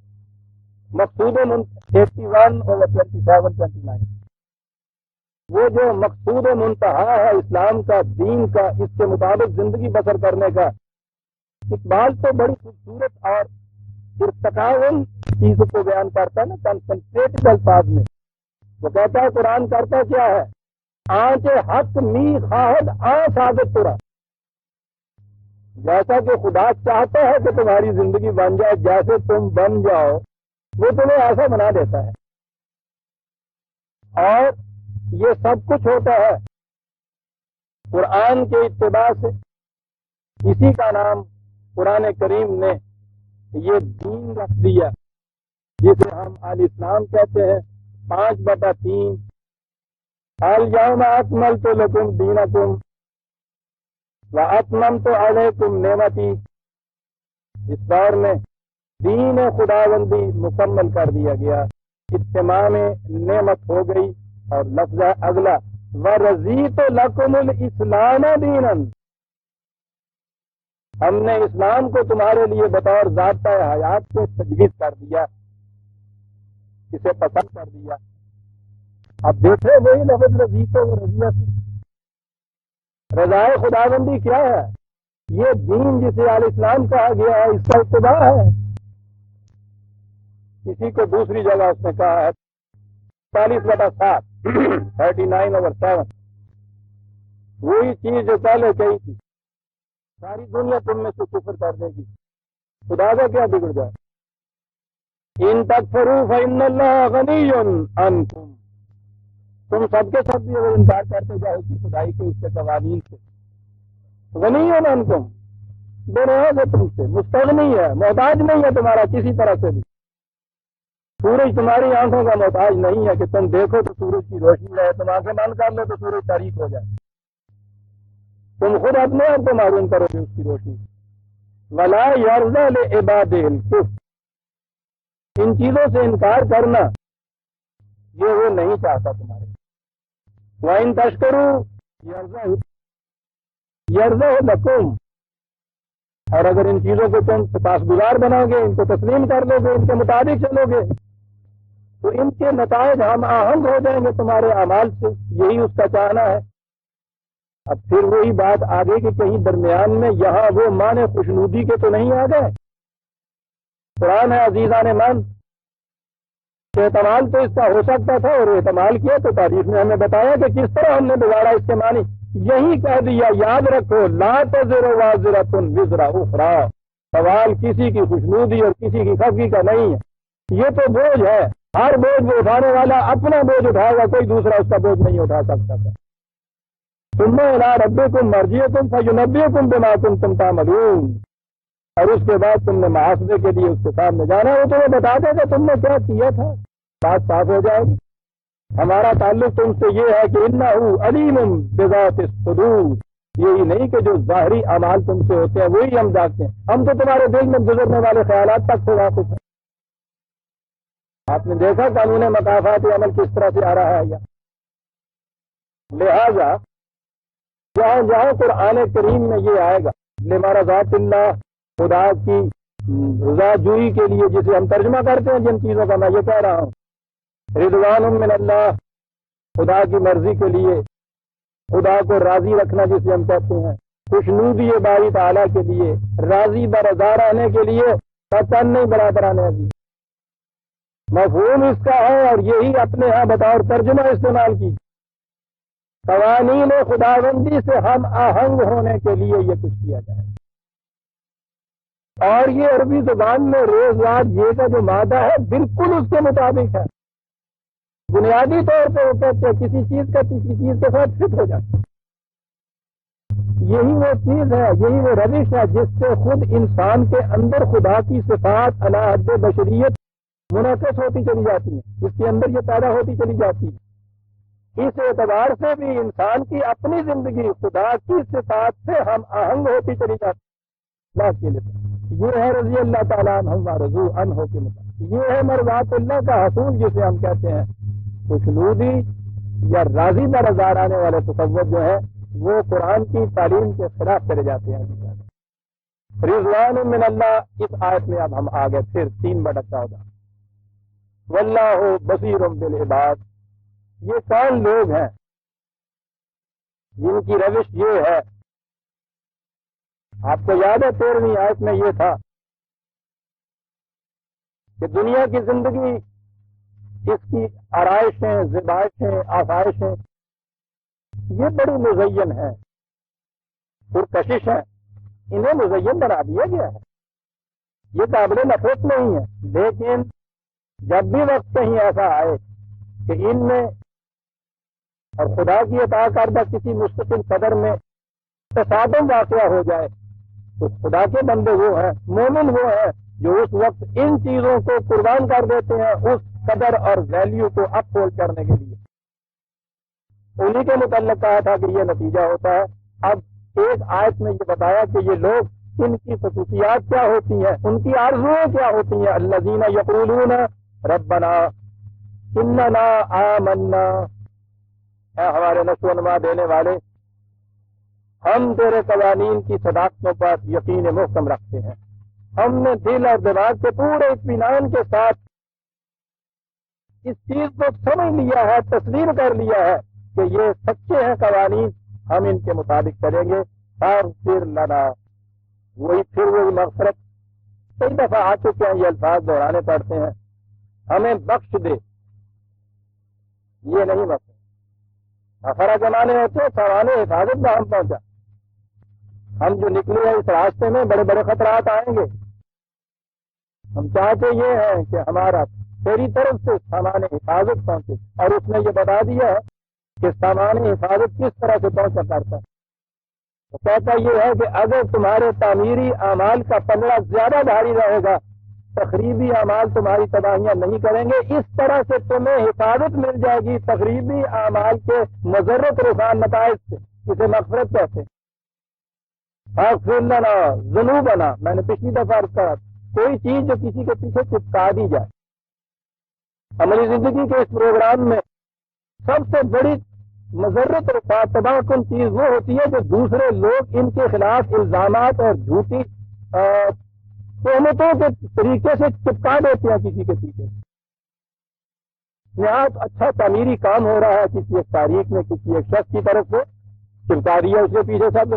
مقصود 81/27-29 وہ جو مقصود منتہا ہے اسلام کا، دین کا، اس کے مطابق زندگی بسر کرنے کا۔ اقبال تو بڑی خوبصورت اور ارتقاً چیز کو بیان کرتا ہے نا، کنسنٹریٹڈ الفاظ میں۔ وہ کہتا ہے قرآن کرتا کیا ہے؟ آنچ حق می خواہد آ ثابت ترا، جیسا کہ خدا چاہتا ہے کہ تمہاری زندگی بن جائے، جیسے تم بن جاؤ وہ تمہیں ایسا بنا دیتا ہے۔ اور یہ سب کچھ ہوتا ہے قرآن کے اتباع سے۔ اسی کا نام قرآن کریم نے یہ دین رکھ دیا۔ جسے ہم الاسلام کہتے ہیں، 5/3 الیوم اکملت لکم دینکم واتممت علیکم نعمتی، اس دور میں دین خداوندی مکمل کر دیا گیا، اتمام نعمت ہو گئی، اور لفظ اگلا وَرَضِيتُ لَكُمُ الْإِسْلَامَ دِينًا، ہم نے اسلام کو تمہارے لیے بطور ضابطہ حیات کو تجویز کر دیا، اسے پسند کر دیا۔ اب دیکھیں وہی لفظ رضیت و رضیہ سے، رضائے خداوندی کیا ہے؟ یہ دین جسے الاسلام کہا گیا ہے، اس کا اتباع ہے۔ کسی کو دوسری جگہ اس نے کہا ہے 40/7 39/7، وہی چیز جو پہلے کہی تھی، ساری دنیا تم میں سے کفر کر دے گی، خدا کا کیا بگڑ جائے؟ ان تکفروا فإن اللہ غنی عنکم، تم سب کے سب بھی اگر انکار کرتے جاؤ کہ خدائی کے اس کے قوانین سے، غنی عنکم، بے نیاز ہے تم سے، مستغنی ہے، محتاج نہیں ہے تمہارا کسی طرح سے بھی۔ سورج تمہاری آنکھوں کا محتاج نہیں ہے کہ تم دیکھو تو سورج کی روشنی رہے، تم آنکھیں بند کر لو تو سورج تاریک ہو جائے، تم خود اپنے آپ کو معلوم کرو گے اس کی روشنی۔ ولا یرضی لعبادہ الکفر، ان چیزوں سے انکار کرنا یہ وہ نہیں چاہتا تمہارے۔ وَإِن تَشْكُرُوا یرضہ لکم، اور اگر ان چیزوں کو تم سپاس گزار بناؤ گے، ان کو تسلیم کر لو گے، ان کے مطابق چلو گے، تو ان کے نتائج ہم آہنگ ہو جائیں گے تمہارے اعمال سے، یہی اس کا چاہنا ہے۔ اب پھر وہی بات آگے کہ کہیں درمیان میں یہاں وہ معنی خوشنودی کے تو نہیں آ گئے؟ قرآن ہے عزیزان من، کہ احتمال تو اس کا ہو سکتا تھا، اور احتمال کیا تو تاریخ نے ہمیں بتایا کہ کس طرح ہم نے بگاڑا اس کے معنی، یہی کہہ دیا، یاد رکھو لا تزر وازرۃ وزر اخری، سوال کسی کی خوشنودی اور کسی کی خفگی کا نہیں ہے، یہ تو بوجھ ہے، ہر بوجھ کو اٹھانے والا اپنا بوجھ اٹھائے گا، کوئی دوسرا اس کا بوجھ نہیں اٹھا سکتا تھا۔ ثم الی ربکم مرجعکم فینبئکم بما کنتم تعملون، اور اس کے بعد تم نے محاسبے کے لیے اس کے سامنے جانا، وہ تمہیں بتا دے گا تم نے کیا کیا تھا، بات صاف ہو جائے گی۔ ہمارا تعلق تم سے یہ ہے کہ انہ علیم بذات الصدور، یہی نہیں کہ جو ظاہری اعمال تم سے ہوتے ہیں وہی ہم جانتے ہیں، ہم تو تمہارے دل میں گزرنے والے خیالات تک سے واقف ہیں۔ آپ نے دیکھا قانون مکافات عمل کس طرح سے آ رہا ہے یا لہذا جہاں جہاں قرآن کریم میں یہ آئے گا لمرضات اللہ، خدا کی رضا جوئی کے لیے، جسے ہم ترجمہ کرتے ہیں جن چیزوں کا میں یہ کہہ رہا ہوں، رضوان من اللہ، خدا کی مرضی کے لیے، خدا کو راضی رکھنا جسے ہم کہتے ہیں، خوشنودی باری تعالیٰ کے لیے، راضی برضا رہنے کے لیے، پسند نہیں برابرانے دی، مفہوم اس کا ہے، اور یہی اپنے ہاں بطور ترجمہ استعمال کی، قوانین خداوندی سے ہم آہنگ ہونے کے لیے یہ کچھ کیا جائے، اور یہ عربی زبان میں روز رات یہ کا جو مادہ ہے بالکل اس کے مطابق ہے، بنیادی طور پہ وہ کہتے ہیں کسی چیز کا کسی چیز کے ساتھ فٹ ہو جاتا ہے، یہی وہ چیز ہے، یہی وہ روش ہے جس سے خود انسان کے اندر خدا کی صفات علی حد بشریت منعکس ہوتی چلی جاتی ہے، اس کے اندر یہ پیدا ہوتی چلی جاتی ہے۔ اس اعتبار سے بھی انسان کی اپنی زندگی خدا کی صفات سے ہم آہنگ ہوتی چلی جاتی ہے، اللہ کے لیے یہ ہے رضی اللہ تعالیٰ عنہ رضو عنہ کے مطابق، یہ ہے مرضات اللہ کا حصول جسے ہم کہتے ہیں خوشنودی یا راضی برضا آنے والے تصور جو ہے وہ قرآن کی تعلیم کے خلاف چلے جاتے ہیں۔ رضوان من اللہ، اس آیت میں اب ہم آگے پھر 3/14 واللہ بصیر بالعباد، یہ کون لوگ ہیں جن کی روش یہ ہے؟ آپ کو یاد ہے 13ویں آیت میں یہ تھا کہ دنیا کی زندگی، اس کی آرائشیں، زیبائشیں، آسائشیں یہ بڑی مزین ہیں، پرکشش ہیں، انہیں مزین بنا دیا گیا ہے، یہ قابل نفرت نہیں ہے، لیکن جب بھی وقت کہیں ایسا آئے کہ ان میں اور خدا کی عطا کردہ کسی مستقل قدر میں تصادم واقع ہو جائے، تو خدا کے بندے وہ ہیں، مومن وہ ہیں جو اس وقت ان چیزوں کو قربان کر دیتے ہیں اس قدر اور ویلیو کو اپ ہولڈ کرنے کے لیے۔ انہی کے متعلق کہا تھا کہ یہ نتیجہ ہوتا ہے۔ اب ایک آیت میں یہ بتایا کہ یہ لوگ ان کی خصوصیات کیا ہوتی ہیں، ان کی آرزویں کیا ہوتی ہیں۔ الذین یقولون ربنا اننا آمنا، اے ہمارے نشو و نما دینے والے، ہم تیرے قوانین کی صداقتوں پر یقین محکم رکھتے ہیں۔ ہم نے دل اور دماغ کے پورے اطمینان کے ساتھ اس چیز کو سمجھ لیا ہے، تسلیم کر لیا ہے کہ یہ سچے ہیں قوانین، ہم ان کے مطابق چلیں گے۔ فاغفر لنا، وہی مغفرت، کئی دفعہ آ چکے ہیں یہ الفاظ دہرانے پڑتے ہیں، ہمیں بخش دے، یہ نہیں بخش افرا زمانے ہوتے سامان حفاظت کا ہم پہنچا، ہم جو نکلے ہیں اس راستے میں بڑے بڑے خطرات آئیں گے، ہم چاہتے یہ ہیں کہ ہمارا تیری طرف سے سامان حفاظت پہنچے، اور اس نے یہ بتا دیا ہے کہ سامان حفاظت کس طرح سے پہنچا کرتا ہے۔ تو کہتا یہ ہے کہ اگر تمہارے تعمیری اعمال کا پلڑا زیادہ بھاری رہے گا، تخریبی اعمال تمہاری تباہیاں نہیں کریں گے، اس طرح سے تمہیں حفاظت مل جائے گی تخریبی اعمال کے مضرت رساں نتائج سے، اسے مغفرت کہتے ہیں۔ فاغفر لنا ذنوبنا، میں نے پچھلی دفعہ کہا کوئی چیز جو کسی کے پیچھے چپکا دی جائے۔ عملی زندگی کے اس پروگرام میں سب سے بڑی مضرت رساں تباہ کن چیز وہ ہوتی ہے جو دوسرے لوگ ان کے خلاف الزامات اور جھوٹی تہمتوں کے طریقے سے چپکا دیتے ہیں کسی کے پیچھے۔ نہایت اچھا تعمیری کام ہو رہا ہے کسی ایک تاریخ میں کسی ایک شخص کی طرف سے، چپکا دیا اس کے پیچھے سب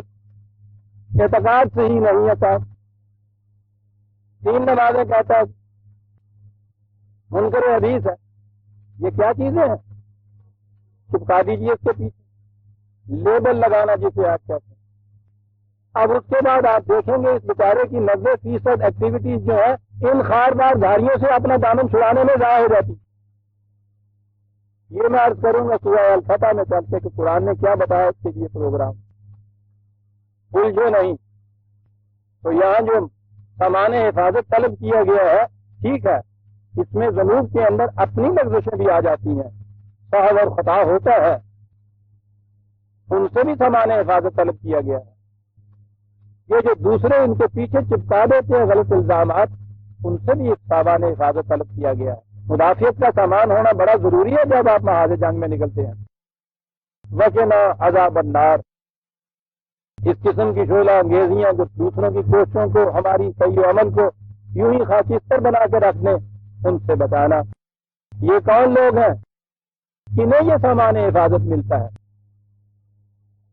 اعتقاد سے ہی نہیں ہے صاحب، 3 نمازیں کہتا ہے، منکر حدیث ہے، یہ کیا چیزیں ہیں؟ چپکا دیجیے اس کے پیچھے، لیبل لگانا جسے آپ کہتے ہیں۔ اب اس کے بعد آپ دیکھیں گے اس بیچارے کی 90% ایکٹیویٹیز جو ہے ان خاردار دھاریوں سے اپنا دامن چھڑانے میں ضائع ہو جاتی۔ یہ میں عرض کروں گا سورہ الفتح میں چلتے کہ قرآن نے کیا بتایا اس کے لیے پروگرام، الجھو نہیں۔ تو یہاں جو سامان حفاظت طلب کیا گیا ہے، ٹھیک ہے، اس میں ذنوب کے اندر اپنی لفظیں بھی آ جاتی ہیں، سہو اور خطا ہوتا ہے، ان سے بھی سامان حفاظت طلب کیا گیا ہے۔ یہ جو دوسرے ان کے پیچھے چپکا دیتے ہیں غلط الزامات، ان سے بھی سامان حفاظت طلب کیا گیا ہے۔ مدافعت کا سامان ہونا بڑا ضروری ہے جب آپ محاذ جنگ میں نکلتے ہیں۔ وقنا عذاب النار، اس قسم کی شعلہ انگیزیاں جو دوسروں کی کوششوں کو، ہماری صحیح عمل کو یوں ہی خاکستر بنا کے رکھنے، ان سے بچانا۔ یہ کون لوگ ہیں انہیں یہ سامان حفاظت ملتا ہے؟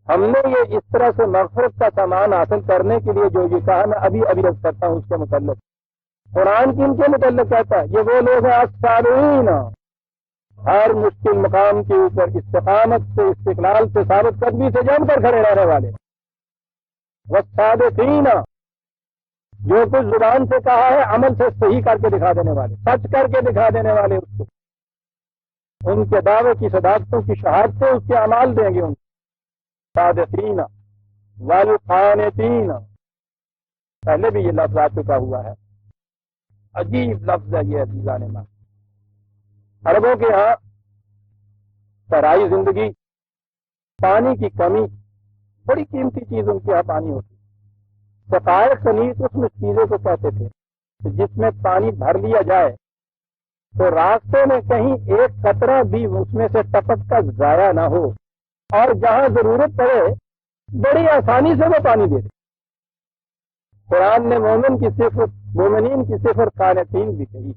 ہم نے یہ اس طرح سے مغفرت کا سامان حاصل کرنے کے لیے جو یہ کہا، میں ابھی عرض کرتا ہوں اس کے متعلق۔ قرآن کن کے متعلق کہتا ہے؟ یہ وہ لوگ ہیں الصابرین، ہر مشکل مقام کے اوپر استقامت سے، استقلال سے، ثابت قدمی سے جم کر کھڑے رہنے والے، والصادقین، جو کچھ زبان سے کہا ہے عمل سے صحیح کر کے دکھا دینے والے، سچ کر کے دکھا دینے والے، اس کو ان کے دعوے کی صداقتوں کی شہادت سے اس کے اعمال دیں گے ان کو۔ صادقین والقانتین، پہلے بھی یہ لفظ آ چکا ہوا ہے، عجیب لفظ ہے یہ عزیزان مان۔ عربوں کے ہاں صحرائی زندگی، پانی کی کمی بڑی قیمتی چیز ان کے یہاں پانی ہوتی ہے۔ سقائے خنیس اس مشکیزے کو کہتے تھے کہ جس میں پانی بھر لیا جائے تو راستے میں کہیں ایک قطرہ بھی اس میں سے ٹپک کر ضائع نہ ہو، اور جہاں ضرورت پڑے بڑی آسانی سے وہ پانی دے دے۔ قرآن نے مومنین کی صفر قانتین بھی کہی،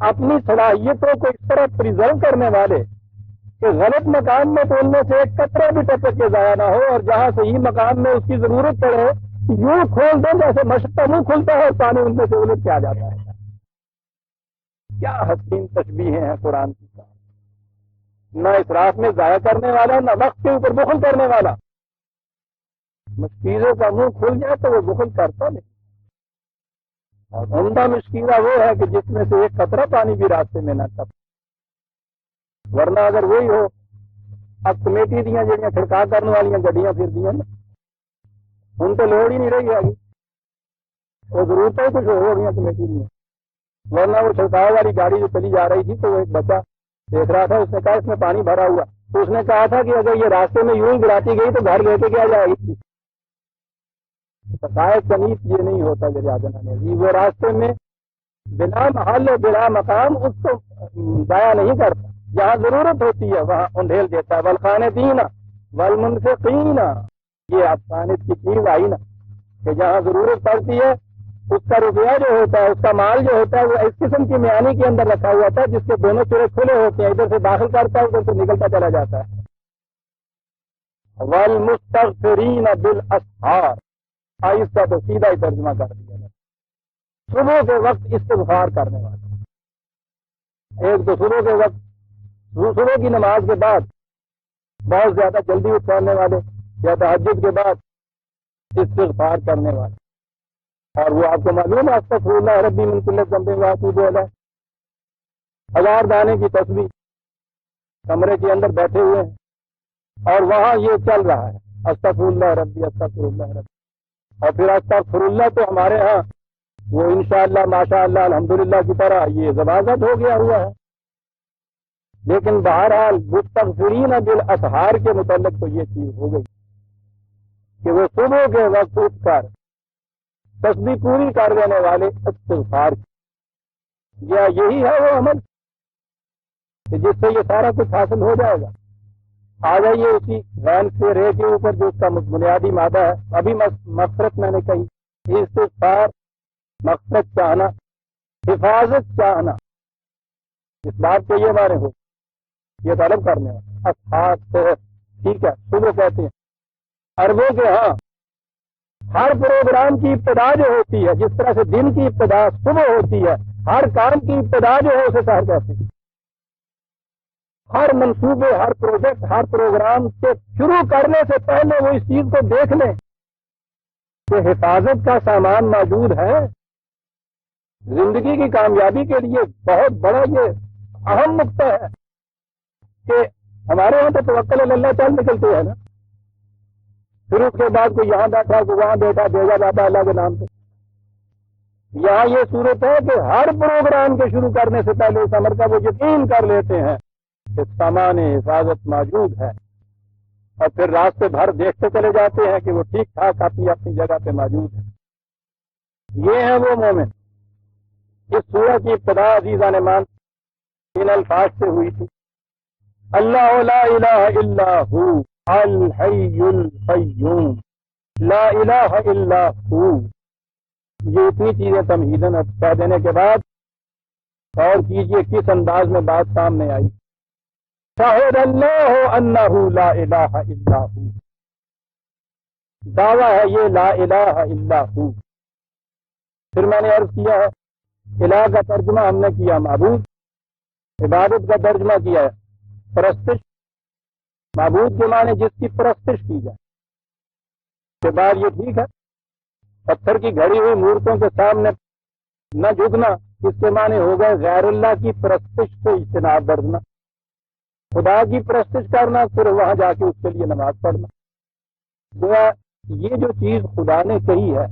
اپنی صلاحیتوں کو اس طرح پریزرو کرنے والے کہ غلط مقام میں تو ان میں سے ایک قطرہ بھی ٹپک کے ضائع نہ ہو، اور جہاں صحیح مقام میں اس کی ضرورت پڑے یوں کھول دیں جیسے مشق کا منہ کھلتا ہے اور پانی ان میں سے الٹ کے آ جاتا ہے۔ کیا حسین تشبیہیں ہیں قرآن کی، نہ اسراف میں ضائع کرنے والا، نہ وقت کے اوپر بخل کرنے والا۔ مشکیزوں کا منہ کھل جائے تو وہ بخل کرتا نہیں، اور عمدہ مشکیزہ وہ ہے کہ جس میں سے ایک قطرہ پانی بھی راستے میں نہ ٹپے۔ ورنہ اگر وہی ہو، اب کمیٹی دیاں جہاں چھڑکا کرنے والی گڈیاں پھر دیاں ان تو لوڑ ہی نہیں رہی آگی، وہ ضرورتیں کچھ ہو گئی کمیٹی میں، ورنہ وہ چھڑکاؤ والی گاڑی جو چلی جا رہی تھی تو وہ ایک بچہ دیکھ رہا تھا، اس نے کہا اس میں پانی بھرا ہوا، تو اس نے کہا تھا کہ اگر یہ راستے میں یوں ہی گراتی گئی تو گھر لے کے کیا جائے گی؟ بقائے کنیت یہ نہیں ہوتا کہ جانا جی، وہ راستے میں بنا محل بلا مقام اس کو ضائع نہیں کرتا، جہاں ضرورت ہوتی ہے وہاں انڈھیل دیتا ہے۔ والخانتین والمنفقین، یہ افسانت کی چیز آئی نا کہ جہاں ضرورت پڑتی ہے اس کا روپیہ جو ہوتا ہے، اس کا مال جو ہوتا ہے وہ اس قسم کی میانی کے اندر رکھا ہوا تھا جس کے دونوں سرے کھلے ہوتے ہیں، ادھر سے داخل کرتا ہے ادھر سے نکلتا چلا جاتا ہے۔ والمستغفرین بالاسحار، آہستہ تو سیدھا ہی ترجمہ کر دیا نا، صبح کے وقت استغفار کرنے والے۔ ایک تو صبح کے وقت، صبح کی نماز کے بعد بہت زیادہ جلدی اٹھ پڑنے والے، یا تہجد کے بعد استغفار کرنے والے، اور وہ آپ کو معلوم ہے استغفر اللہ ربی من کل ذنب واتوب الیہ، 1000 دانے کی تسبیح، کمرے کے اندر بیٹھے ہوئے ہیں اور وہاں یہ چل رہا ہے استغفر اللہ ربی استغفر اللہ ربی، اور پھر استغفر اللہ تو ہمارے ہاں وہ انشاءاللہ ماشاءاللہ الحمدللہ کی طرح یہ زبانت ہو گیا ہوا ہے، لیکن بہرحال مستغفرین بالاسحار کے متعلق تو یہ چیز ہو گئی کہ وہ صبح کے وقت اٹھ کر تسبیح پوری کر دینے والے استغفار، یا یہی ہے وہ عمل کہ جس سے یہ سارا کچھ حاصل ہو جائے گا۔ آ جائیے اسی وین سے رے کے اوپر جو اس کا بنیادی مادہ ہے، ابھی مغفرت میں نے کہی، استغفار مغفرت چاہنا، حفاظت چاہنا، اس بات کے یہ معنی ہو یہ طلب کرنے والا اسحار سے، ٹھیک ہے، صبح کہتے ہیں عربوں کے ہاں ہر پروگرام کی ابتدا جو ہوتی ہے، جس طرح سے دن کی ابتدا صبح ہوتی ہے، ہر کام کی ابتدا جو ہے اسے سحر کہتے ہیں۔ ہر منصوبے، ہر پروجیکٹ، ہر پروگرام کے شروع کرنے سے پہلے وہ اس چیز کو دیکھ لیں کہ حفاظت کا سامان موجود ہے۔ زندگی کی کامیابی کے لیے بہت بڑا یہ اہم نقطہ ہے کہ ہمارے یہاں تو توکل علی اللہ چل نکلتے ہیں نا، پھر اس کے بعد کوئی یہاں بیٹھا کوئی وہاں بیٹھا، بھیجا جاتا اللہ کے نام سے۔ یہاں یہ صورت ہے کہ ہر پروگرام کے شروع کرنے سے پہلے اس امر کا وہ یقین کر لیتے ہیں کہ سامان حفاظت موجود ہے، اور پھر راستے بھر دیکھتے چلے جاتے ہیں کہ وہ ٹھیک ٹھاک اپنی اپنی جگہ پہ موجود ہے۔ یہ ہے وہ مومن۔ اس سورہ کی ابتدا عزیزان مان ان الفاظ سے ہوئی تھی، اللہ لا الہ الا ہو الحی القیوم، لا الہ الا ہو۔ یہ اتنی چیزیں تمہیداً کہہ دینے کے بعد غور کیجئے کس انداز میں بات سامنے آئی۔ شاہد اللہ انہ لا الہ الا ہو، دعویٰ ہے یہ لا الہ الا ہو۔ پھر میں نے عرض کیا ہے الہ کا ترجمہ ہم نے کیا معبود، عبادت کا ترجمہ کیا ہے پرستش، معبود کے معنی جس کی پرستش کی جائے۔ کے بعد یہ ٹھیک ہے پتھر کی گھڑی ہوئی مورتوں کے سامنے نہ جھکنا، اس کے معنی ہو گئے غیر اللہ کی پرستش سے اجتناب برتنا، خدا کی پرستش کرنا، پھر وہاں جا کے اس کے لیے نماز پڑھنا۔ گویا یہ جو چیز خدا نے کہی ہے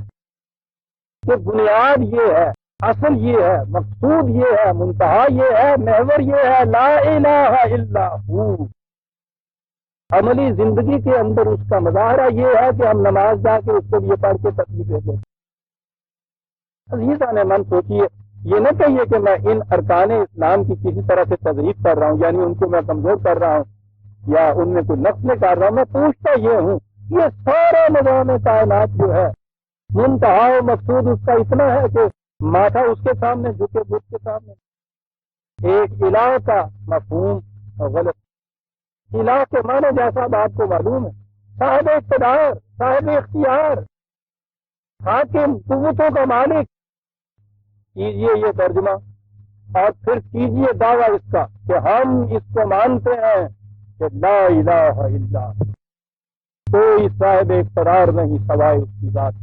کہ بنیاد یہ ہے، اصل یہ ہے، مقصود یہ ہے، منتہا یہ ہے، محور یہ ہے، لا الہ الا ہو۔ عملی زندگی کے اندر اس کا مظاہرہ یہ ہے کہ ہم نماز جا کے اس کے لیے پڑھ کے تسبیح دیتے ہیں۔ عزیزان من سوچیے، یہ نہ کہیے کہ میں ان ارکان اسلام کی کسی طرح سے تضعیف کر رہا ہوں، یعنی ان کو میں کمزور کر رہا ہوں یا ان میں کوئی نقص کر رہا ہوں۔ میں پوچھتا یہ ہوں یہ سارا نظام کائنات جو ہے منتہا و مقصود اس کا اتنا ہے کہ ماتھا اس کے سامنے جھکے، بت کے سامنے۔ ایک الہ کا مفہوم غلط، الہ کے معنی جیسا اب آپ کو معلوم ہے صاحب اقتدار، صاحب اختیار، حاکم، قوتوں کا مالک۔ کیجئے یہ ترجمہ اور پھر کیجئے دعویٰ اس کا کہ ہم اس کو مانتے ہیں کہ لا الہ الا کوئی صاحب اقتدار نہیں سوائے اس کی ذات۔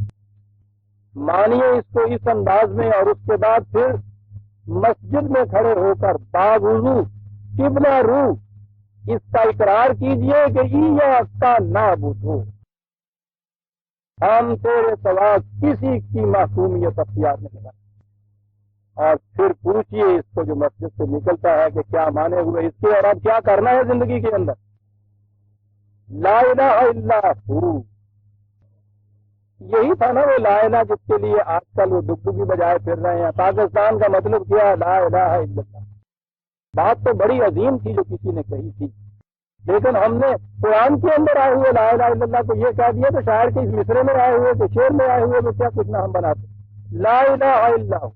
مانیے اس کو اس انداز میں، اور اس کے بعد پھر مسجد میں کھڑے ہو کر باوضو قبلہ رو اس کا اقرار کیجئے کہ ایاک نعبد، ہم تیرے سوا کسی کی معصومیت اختیار نہیں کرتے۔ اور پھر پوچھئے اس کو جو مسجد سے نکلتا ہے کہ کیا مانے ہوئے اس کے اور اب کیا کرنا ہے زندگی کے اندر؟ لا الہ الا ہو، یہی تھا نا وہ لا الہ جس کے لیے آج کل وہ ڈگڈگی بجائے پھر رہے ہیں۔ پاکستان کا مطلب کیا ہے؟ لا الہ الا اللہ۔ بات تو بڑی عظیم تھی جو کسی نے کہی تھی، لیکن ہم نے قرآن کے اندر آئے ہوئے لا الہ الا اللہ کو یہ کہہ دیا تو شاعر کے اس مصرے میں آئے ہوئے تو شعر میں آئے ہوئے تو کیا کچھ نہ ہم بناتے۔ لا الہ الا ہو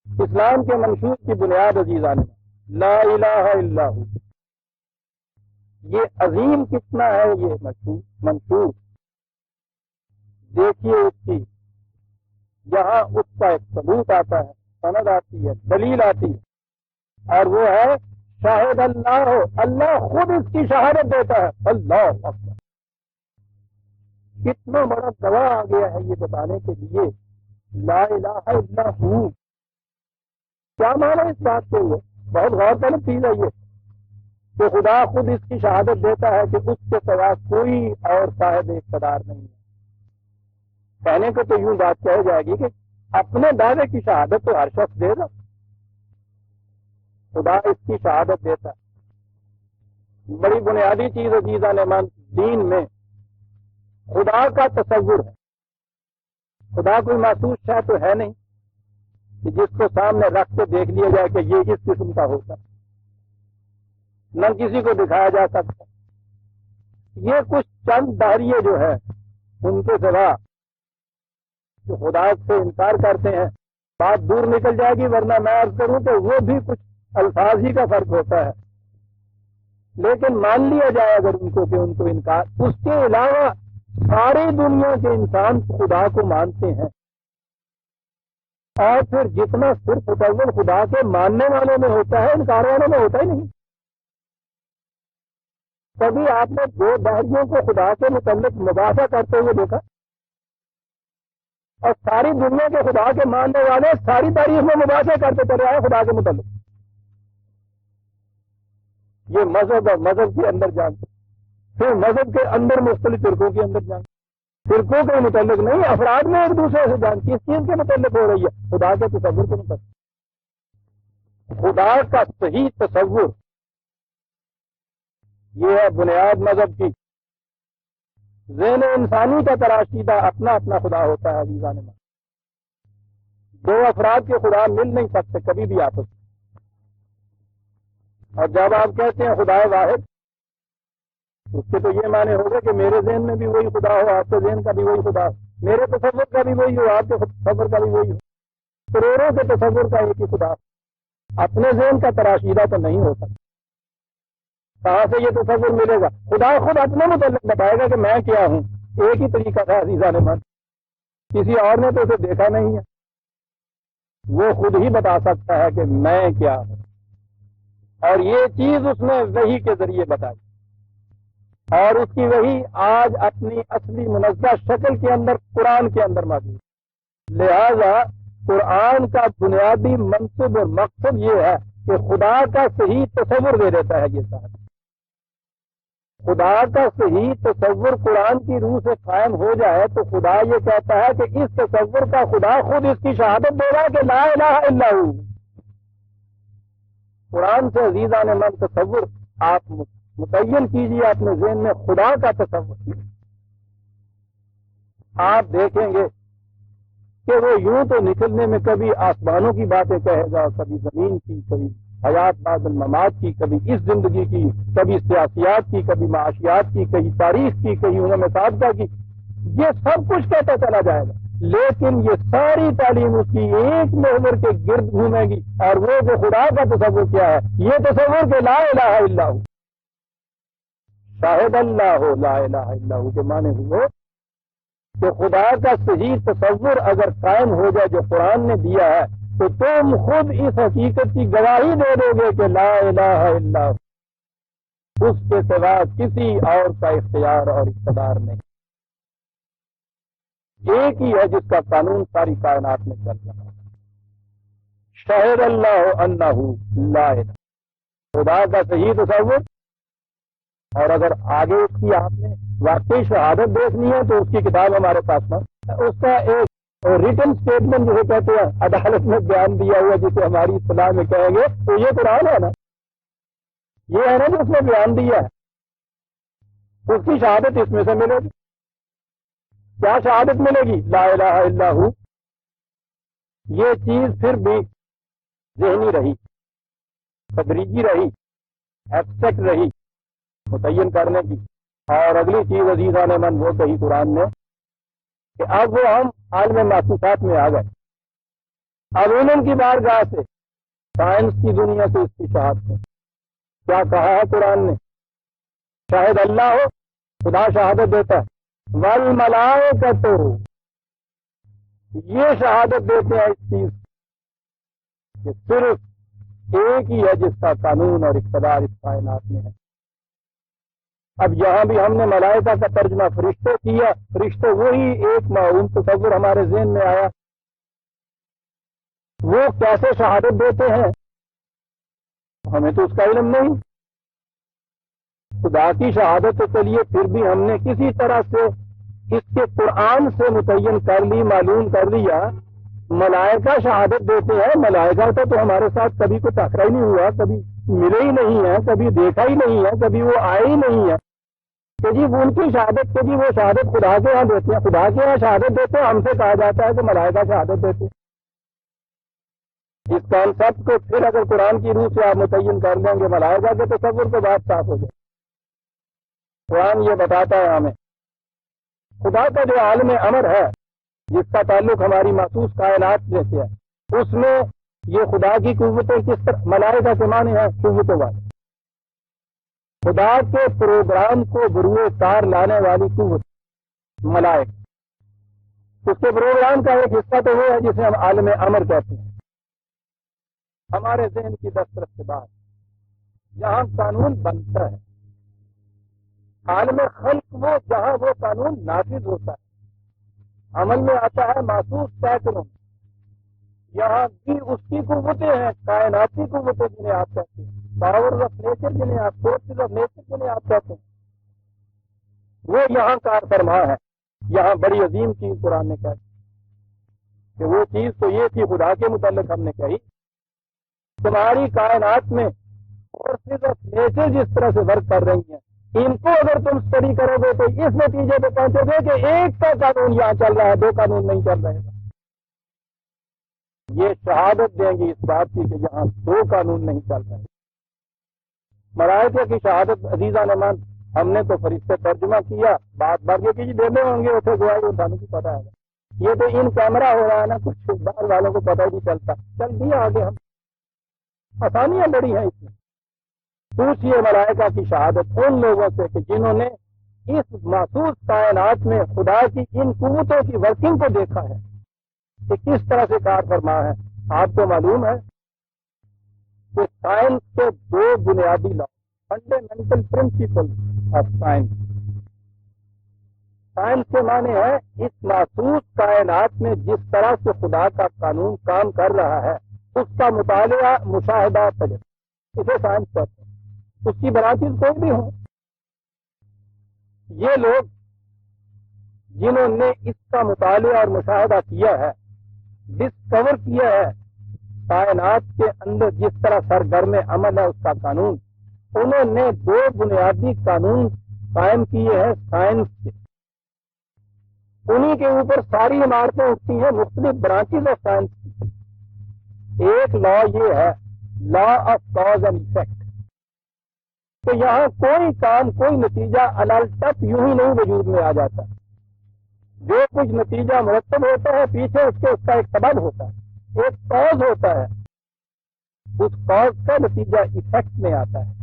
اسلام کے منشور کی بنیاد عزیزان، لا الہ الا ہو، یہ عظیم کتنا ہے یہ منشور۔ دیکھیے اس کی یہاں اس کا ایک ثبوت آتا ہے، سند آتی ہے، دلیل آتی ہے، اور وہ ہے شاہد اللہ ہو، اللہ خود اس کی شہادت دیتا ہے۔ اللہ اکبر، کتنا بڑا گواہ آ گیا ہے یہ بتانے کے لیے لا الہ الا ہو۔ کیا معنی اس بات کے لیے؟ بہت غور طلب چیز ہے یہ کہ خدا خود اس کی شہادت دیتا ہے کہ اس کے سوا کوئی اور صاحب اقتدار نہیں ہے۔ کہنے کو تو یوں بات کہی جائے گی کہ اپنے دعوے کی شہادت تو ہر شخص دے گا، خدا اس کی شہادت دیتا ہے۔ بڑی بنیادی چیز عزیزان من دین میں خدا کا تصور ہے۔ خدا کوئی محسوس شے تو ہے نہیں کہ جس کو سامنے رکھ کے دیکھ لیا جائے کہ یہ اس قسم کا ہوتا ہے، نہ کسی کو دکھایا جا سکتا۔ یہ کچھ چند داہریے جو ہے ان کے سوا جو خدا سے انکار کرتے ہیں، بات دور نکل جائے گی، ورنہ میں عرض کروں تو وہ بھی کچھ الفاظ ہی کا فرق ہوتا ہے، لیکن مان لیا جائے اگر ان کو کہ ان کو انکار۔ اس کے علاوہ ساری دنیا کے انسان خدا کو مانتے ہیں، اور پھر جتنا صرف تصور خدا کے ماننے والوں میں ہوتا ہے انکار والوں میں ہوتا ہی نہیں۔ کبھی آپ نے دو داہریوں کو خدا کے متعلق مباحثہ کرتے ہوئے دیکھا؟ اور ساری دنیا کے خدا کے ماننے والے ساری تاریخ میں مباحثہ کرتے چلے آئے خدا کے متعلق۔ یہ مذہب اور مذہب کے اندر جانتے، پھر مذہب کے اندر مختلف فرقوں کے اندر جانتے، فرقوں کے متعلق نہیں، افراد میں ایک دوسرے سے جان کس چیز کے متعلق ہو رہی ہے؟ خدا کے تصور کے متعلق۔ خدا کا صحیح تصور یہ ہے بنیاد مذہب کی۔ ذہن انسانی کا تراشیدہ اپنا اپنا خدا ہوتا ہے عزیزان من۔ دو افراد کے خدا مل نہیں سکتے کبھی بھی آپس میں۔ اور جب آپ کہتے ہیں خدا واحد، اس کے تو یہ معنی ہوگا کہ میرے ذہن میں بھی وہی خدا ہو، آپ کے ذہن کا بھی وہی خدا ہو، میرے تصور کا بھی وہی ہو، آپ کے تصور کا بھی وہی ہو، کروڑوں کے تصور کا ایک ہی خدا ہو۔ اپنے ذہن کا تراشیدہ تو نہیں ہو سکتا، کہاں سے یہ تصور ملے گا؟ خدا خود اپنے متعلق بتائے گا کہ میں کیا ہوں۔ ایک ہی طریقہ تھا عزیزان من، کسی اور نے تو اسے دیکھا نہیں ہے، وہ خود ہی بتا سکتا ہے کہ میں کیا ہوں، اور یہ چیز اس نے وحی کے ذریعے بتائی، اور اس کی وحی آج اپنی اصلی منزہ شکل کے اندر قرآن کے اندر موجود۔ لہذا قرآن کا بنیادی منصب اور مقصد یہ ہے کہ خدا کا صحیح تصور دے دیتا ہے۔ یہ صاحب خدا کا صحیح تصور قرآن کی روح سے قائم ہو جائے تو خدا یہ کہتا ہے کہ اس تصور کا خدا خود اس کی شہادت دے رہا ہے کہ لا الہ الا ہو۔ قرآن سے عزیزان من تصور آپ متعین کیجیے اپنے ذہن میں خدا کا تصور، آپ دیکھیں گے کہ وہ یوں تو نکلنے میں کبھی آسمانوں کی باتیں کہے گا، کبھی زمین کی، کبھی حیات بعد الممات کی، کبھی اس زندگی کی، کبھی سیاسیات کی، کبھی معاشیات کی، کہیں تاریخ کی، کہیں علوم سابقہ کی، یہ سب کچھ کہتا چلا جائے گا، لیکن یہ ساری تعلیم اس کی ایک محور کے گرد گھومے گی، اور وہ جو خدا کا تصور کیا ہے، یہ تصور کہ لا الہ الا ہو، شاہد اللہ ہو، لا الہ الا ہو کے معنی ہوئے کہ خدا کا صحیح تصور اگر قائم ہو جائے جو قرآن نے دیا ہے تو تم خود اس حقیقت کی گواہی دے دو گے کہ لا الہ الا ہو، اس کے سوا کسی اور کا اختیار اور اقتدار نہیں، ایک ہی ہے جس کا قانون ساری کائنات میں چل رہا ہے۔ شاہد اللہ انہ لا الہ، خدا کا صحیح تصور، اور اگر آگے اس کی آپ نے واقعی شہادت دیکھنی ہے تو اس کی کتاب ہمارے پاس میں اس کا ایک ریٹن اسٹیٹمنٹ جسے کہتے ہیں عدالت میں بیان دیا ہوا جسے ہماری اصطلاح میں کہیں گے تو یہ قرآن ہے نا، یہ ہے نا جو اس نے بیان دیا ہے، اس کی شہادت اس میں سے ملے گی۔ کیا شہادت ملے گی؟ لا الہ الا ہو۔ یہ چیز پھر بھی ذہنی رہی، تدریجی رہی، ایبسٹریکٹ رہی متعین کرنے کی۔ اور اگلی چیز عزیزان من وہ کہی قرآن نے کہ اب وہ ہم عالم محسوسات میں آ گئے، اب علم کی بارگاہ سے، سائنس کی دنیا سے اس کی شہادت ہے۔ کیا کہا ہے قرآن نے؟ شاہد اللہ ہو، خدا شہادت دیتا ہے، والملائکۃ، یہ شہادت دیتے ہیں اس چیز کہ صرف ایک ہی ہے جس کا قانون اور اقتدار اس کائنات میں ہے۔ اب یہاں بھی ہم نے ملائکہ کا ترجمہ فرشتے کیا، فرشتے وہی ایک معلوم تصور ہمارے ذہن میں آیا۔ وہ کیسے شہادت دیتے ہیں ہمیں تو اس کا علم نہیں۔ خدا کی شہادت تو چلیے پھر بھی ہم نے کسی طرح سے اس کے قرآن سے متعین کر لی، معلوم کر لیا۔ ملائکہ شہادت دیتے ہیں، ملائکہ کا تو ہمارے ساتھ کبھی کوئی ٹکرا ہی نہیں ہوا، کبھی ملے ہی نہیں ہے، کبھی دیکھا ہی نہیں ہے، کبھی وہ آئے ہی نہیں ہے کہ جی ان کی شہادت کہ جی وہ شہادت خدا کے یہاں دیتے ہیں، خدا کے یہاں شہادت دیتے ہیں، ہم سے کہا جاتا ہے کہ ملائکہ شہادت دیتے ہیں۔ اس کانسیپٹ کو پھر اگر قرآن کی روح سے آپ متعین کر لیں گے ملائکہ کے تصور کے بعد صاف ہو جائے۔ قرآن یہ بتاتا ہے ہمیں خدا کا جو عالم امر ہے جس کا تعلق ہماری محسوس کائنات سے ہے، اس میں یہ خدا کی قوتیں کس طرح، ملائکہ کے معنی ہیں قوتوں والے، خدا کے پروگرام کو بروئے کار لانے والی قوت ملائکہ۔ اس کے پروگرام کا ایک حصہ تو وہ ہے جسے ہم عالم امر کہتے ہیں۔ ہمارے ذہن کی دسترس کے بعد جہاں قانون بنتا ہے، عالم خلق وہ جہاں وہ قانون نافذ ہوتا ہے، عمل میں آتا ہے محسوس پیٹرن، یہاں بھی اس کی قوتیں ہیں، کائناتی قوتیں جنہیں آپ کہتے ہیں، پاور آف نیچر جنہیں آپ، فورسز آف نیچر جنہیں آپ کہتے ہیں، وہ یہاں کار فرما ہے۔ یہاں بڑی عظیم چیز قرآن نے کہی کہ وہ چیز تو یہ تھی خدا کے متعلق ہم نے کہی، تمہاری کائنات میں فورسز آف نیچر جس طرح سے ورک کر رہی ہیں، ان کو اگر تم اسٹڈی کرو گے تو اس نتیجے پہ پہنچو گے کہ ایک کا قانون یہاں چل رہا ہے، دو قانون نہیں چل رہے ہیں۔ یہ شہادت دیں گی اس بات کی کہ یہاں دو قانون نہیں چل رہے۔ ملائکہ کی شہادت عزیزان من ہم نے تو فرشتے ترجمہ کیا، بات بات یہ کہ جی دینے ہوں گے اتنے گواہی انسانوں کی پتہ ہے، یہ تو ان کیمرہ ہو رہا ہے نا، کچھ باہر والوں کو پتہ ہی نہیں چلتا، چل دیا آگے ہم، آسانیاں بڑی ہیں اس میں۔ پوچھئے ملائکہ کی شہادت ان لوگوں سے کہ جنہوں نے اس محسوس کائنات میں خدا کی ان قوتوں کی ورکنگ کو دیکھا ہے کہ کس طرح سے کار فرما ہے۔ آپ کو معلوم ہے کہ سائنس کے دو بنیادی law, fundamental principle of science, science کے معنی ہے اس محسوس کائنات میں جس طرح سے خدا کا قانون کام کر رہا ہے اس کا مطالعہ، مشاہدہ، تجربہ، اسے سائنس کہتے ہیں۔ اس کی برانچز کوئی بھی ہوں، یہ لوگ جنہوں نے اس کا مطالعہ اور مشاہدہ کیا ہے، ڈسکور کیا ہے کائنات کے اندر جس طرح سرگرم عمل ہے اس کا قانون، انہوں نے دو بنیادی قانون قائم کیے ہیں سائنس کے، انہی کے اوپر ساری عمارتیں اٹھتی ہیں مختلف برانچز آف سائنس کی۔ ایک لا یہ ہے law of cause and effect, کہ یہاں کوئی کام، کوئی نتیجہ الٹپ یوں ہی نہیں وجود میں آ جاتا، جو کچھ نتیجہ مرتب ہوتا ہے پیچھے اس کے اس کا ایک سبب ہوتا ہے، ایک کاز ہوتا ہے، اس کاز کا نتیجہ ایفیکٹ میں آتا ہے۔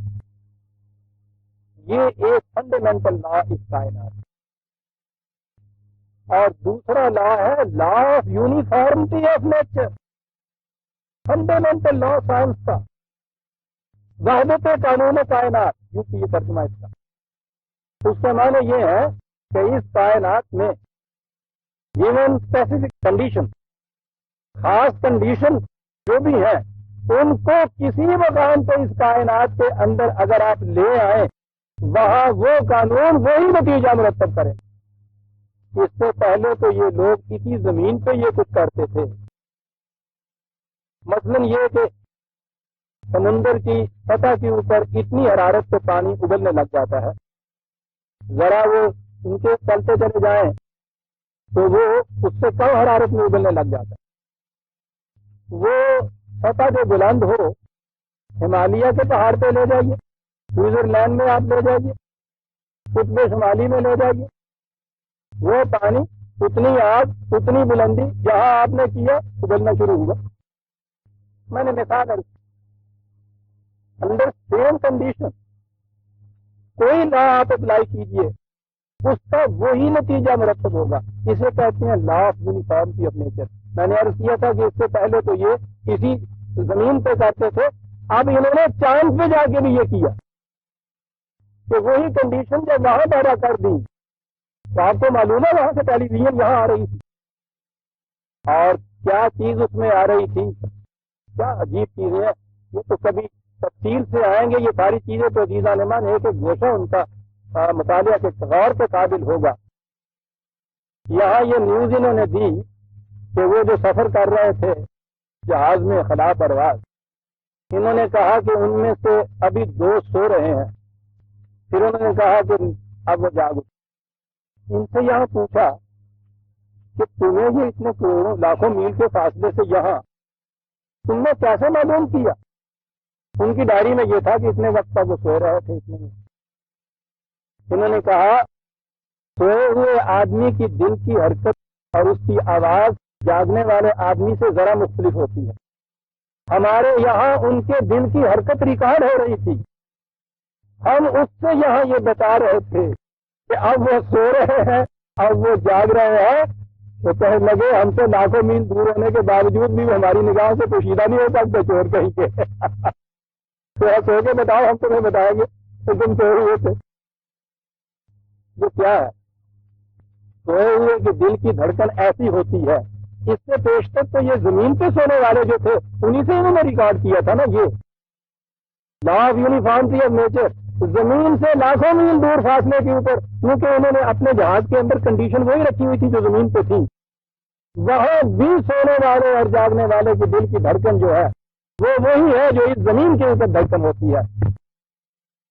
یہ ایک فنڈامنٹل لا اس کائنات۔ اور دوسرا لا ہے law of uniformity of nature, fundamental law science کا، وحدت قانون کائنات، یوں کی یہ ترجمہ اس کا۔ اس کا معنی یہ ہے کہ اس کائنات میں گیون اسپیسیفک کنڈیشن، خاص کنڈیشن جو بھی ہیں، ان کو کسی مقام پہ اس کائنات کے اندر اگر آپ لے آئیں وہاں وہ قانون وہی نتیجہ مرتب کرے. اس سے پہلے تو یہ لوگ اسی زمین پہ یہ کچھ کرتے تھے. مثلاً یہ کہ سمندر کی سطح کے اوپر اتنی حرارت سے پانی ابلنے لگ جاتا ہے، ذرا وہ ان کے چلتے چلے جائیں تو وہ اس سے کم حرارت میں ابلنے لگ جاتا ہے. وہ سطح جو بلند ہو، ہمالیہ کے پہاڑ پہ لے جائیے، سوئٹزرلینڈ میں آپ لے جائیے، قطب شمالی میں لے جائیے، وہ پانی اتنی آگ اتنی بلندی جہاں آپ نے کیا ابلنا شروع ہوا. میں نے مثال انڈر سیم کنڈیشن کوئی لا آپ اپلائی کیجئے، اس کا وہی نتیجہ مرتب ہوگا. اسے کہتے ہیں law of uniformity of nature. میں نے عرض کیا تھا کہ اس سے پہلے تو یہ اسی زمین پہ کرتے تھے، اب انہوں نے چاند پہ جا کے بھی یہ کیا کہ وہی کنڈیشن جب وہاں پیدا کر دی. تو آپ کو معلوم ہے وہاں سے ٹیلی ویژن یہاں آ رہی تھی، اور کیا چیز اس میں آ رہی تھی، کیا عجیب چیزیں ہیں. یہ تو کبھی تفصیل سے آئیں گے یہ ساری چیزیں تو عزیزان ایمان ایک ایک گوشہ ان کا مطالعہ کے غور کے قابل ہوگا. یہاں یہ نیوز انہوں نے دی کہ وہ جو سفر کر رہے تھے جہاز میں خلا پرواز، انہوں نے کہا کہ ان میں سے ابھی 2 سو رہے ہیں. پھر انہوں نے کہا کہ اب وہ جاگ. ان سے یہاں پوچھا کہ تمہیں یہ اتنے کروڑوں لاکھوں میل کے فاصلے سے یہاں تم نے کیسے معلوم کیا؟ ان کی ڈائری میں یہ تھا کہ اتنے وقت تک وہ سو رہے تھے. انہوں نے کہا سوئے ہوئے آدمی کی دل کی حرکت اور اس کی آواز جاگنے والے آدمی سے ذرا مختلف ہوتی ہے. ہمارے یہاں ان کے دل کی حرکت ریکارڈ ہو رہی تھی، ہم اس سے یہاں یہ بتا رہے تھے کہ اب وہ سو رہے ہیں، اب وہ جاگ رہے ہیں. تو کہنے لگے ہم سے لاکھوں میل دور ہونے کے باوجود بھی ہماری نگاہوں سے پوشیدہ نہیں ہو سکتے چور کہیں کے. تو سو کے بتاؤ ہم تمہیں بتائیں گے تو تم سوئے ہوئے تھے. یہ کیا ہے؟ سوئے ہوئے کہ دل کی دھڑکن ایسی ہوتی ہے. اس سے پیشتر تو یہ زمین پہ سونے والے جو تھے انہی سے انہوں نے ریکارڈ کیا تھا نا. یہ law of uniformity of nature زمین سے لاکھوں میل دور فاصلے کے اوپر، کیونکہ انہوں نے اپنے جہاز کے اندر کنڈیشن وہی رکھی ہوئی تھی جو زمین پہ تھی. وہاں بھی سونے والے اور جاگنے والے کی دل کی دھڑکن جو ہے وہ وہی ہے جو اس زمین کے اوپر دھڑکن ہوتی ہے.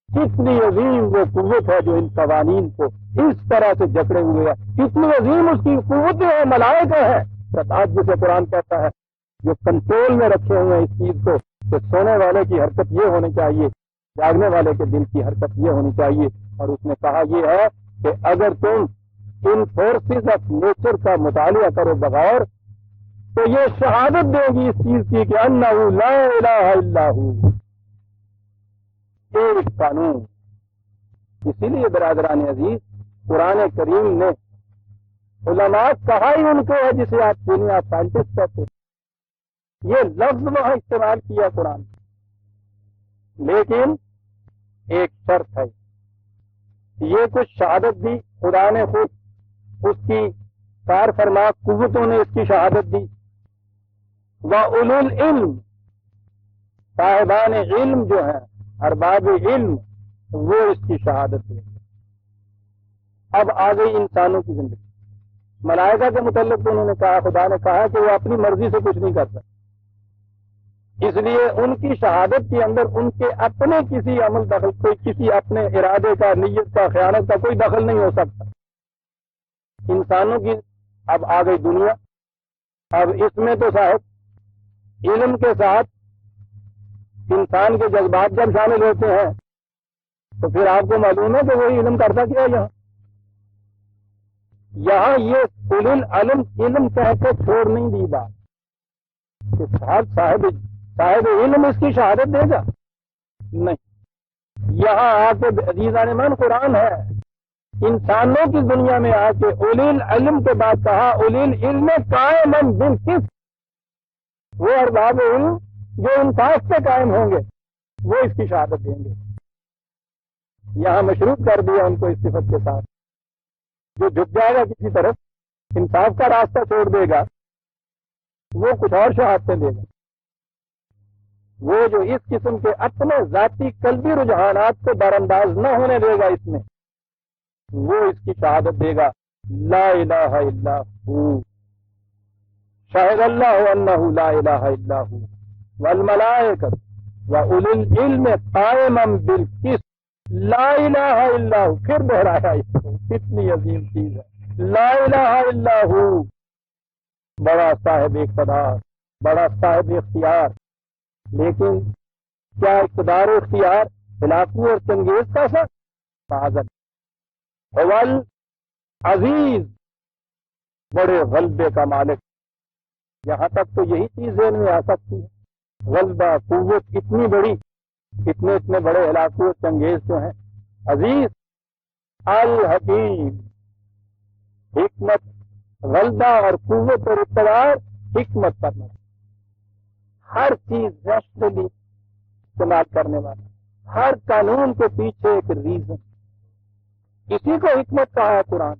کتنی عظیم وہ قوت ہے جو ان قوانین کو اس طرح سے جکڑے ہوئے ہے. کتنی عظیم اس کی قوت ہے، ملائکہ ہے آج جسے قرآن کہتا ہے جو کنٹرول میں رکھے ہوئے ہیں اس چیز کو کہ سونے والے کی حرکت یہ ہونی چاہیے، جاگنے والے کے دل کی حرکت یہ ہونی چاہیے. اور اس نے کہا یہ ہے کہ اگر تم ان فورسز آف نیچر کا مطالعہ کرو بغور تو یہ شہادت دے گی اس چیز کی کہ انہ لا الہ الا ہو، ایک قانون. اسی لیے برادران عزیز قرآن کریم نے علماء کہا ہی ان کو ہے جسے آپ چینی آپ سائنٹسٹ کہتے ہیں. یہ لفظ وہاں استعمال کیا قرآن، لیکن ایک شرط ہے. یہ کچھ شہادت دی خدا نے خود، اس کی کار فرما قوتوں نے اس کی شہادت دی. وَأُولُو الْعِلْمِ صاحبان علم جو ہیں، ارباب علم، وہ اس کی شہادت دیں. اب آ گئی انسانوں کی زندگی. ملائکہ کے متعلق تو انہوں نے کہا، خدا نے کہا کہ وہ اپنی مرضی سے کچھ نہیں کرتا، اس لیے ان کی شہادت کے اندر ان کے اپنے کسی عمل دخل، کوئی کسی اپنے ارادے کا، نیت کا، خیانت کا کوئی دخل نہیں ہو سکتا. انسانوں کی اب آ گئی دنیا. اب اس میں تو صاحب علم کے ساتھ انسان کے جذبات جب شامل ہوتے ہیں تو پھر آپ کو معلوم ہے کہ وہی علم کرتا کیا ہے. یہاں یہ اولو العلم علم کہہ کے چھوڑ نہیں دی بات کہ صاحب علم اس کی شہادت دے گا، نہیں. یہاں آ کے عزیزان ایمان قرآن ہے انسانوں کی دنیا میں آ کے اولی العلم کے بعد کہا اولی العلم قائما بالقسط. وہ ارباب علم جو انصاف پہ قائم ہوں گے وہ اس کی شہادت دیں گے. یہاں مشروط کر دیا ان کو اس صفت کے ساتھ. جو جھک جائے گا کسی طرف، انصاف کا راستہ چھوڑ دے گا، وہ کچھ اور شہادتیں دے گا. وہ جو اس قسم کے اپنے ذاتی قلبی رجحانات کو برانداز نہ ہونے دے گا اس میں، وہ اس کی شہادت دے گا لا الہ الا ہو، شاہد اللہ انہ لا الہ الا ہو والملائکۃ واولی العلم قائما بالقسط، لا الہ الا ہو، پھر دہرایا اس کو، کتنی عظیم چیز ہے لا الہ الا ہو، بڑا صاحب اقتدار، بڑا صاحب اختیار، لیکن کیا اقتدار و اختیار ہلاکو اور چنگیز کا سا معذر اول عزیز، بڑے غلبے کا مالک، یہاں تک تو یہی چیز ذہن میں آ سکتی ہے، غلبہ قوت اتنی بڑی، اتنے بڑے ہلاکو اور چنگیز جو ہیں، عزیز الحکیم، حکمت، غلبہ اور قوت اور اقتدار حکمت کرنا، ہر چیز ریشنلی استعمال کرنے والا، ہر قانون کے پیچھے ایک ریزن، اسی کو حکمت کہا ہے قرآن،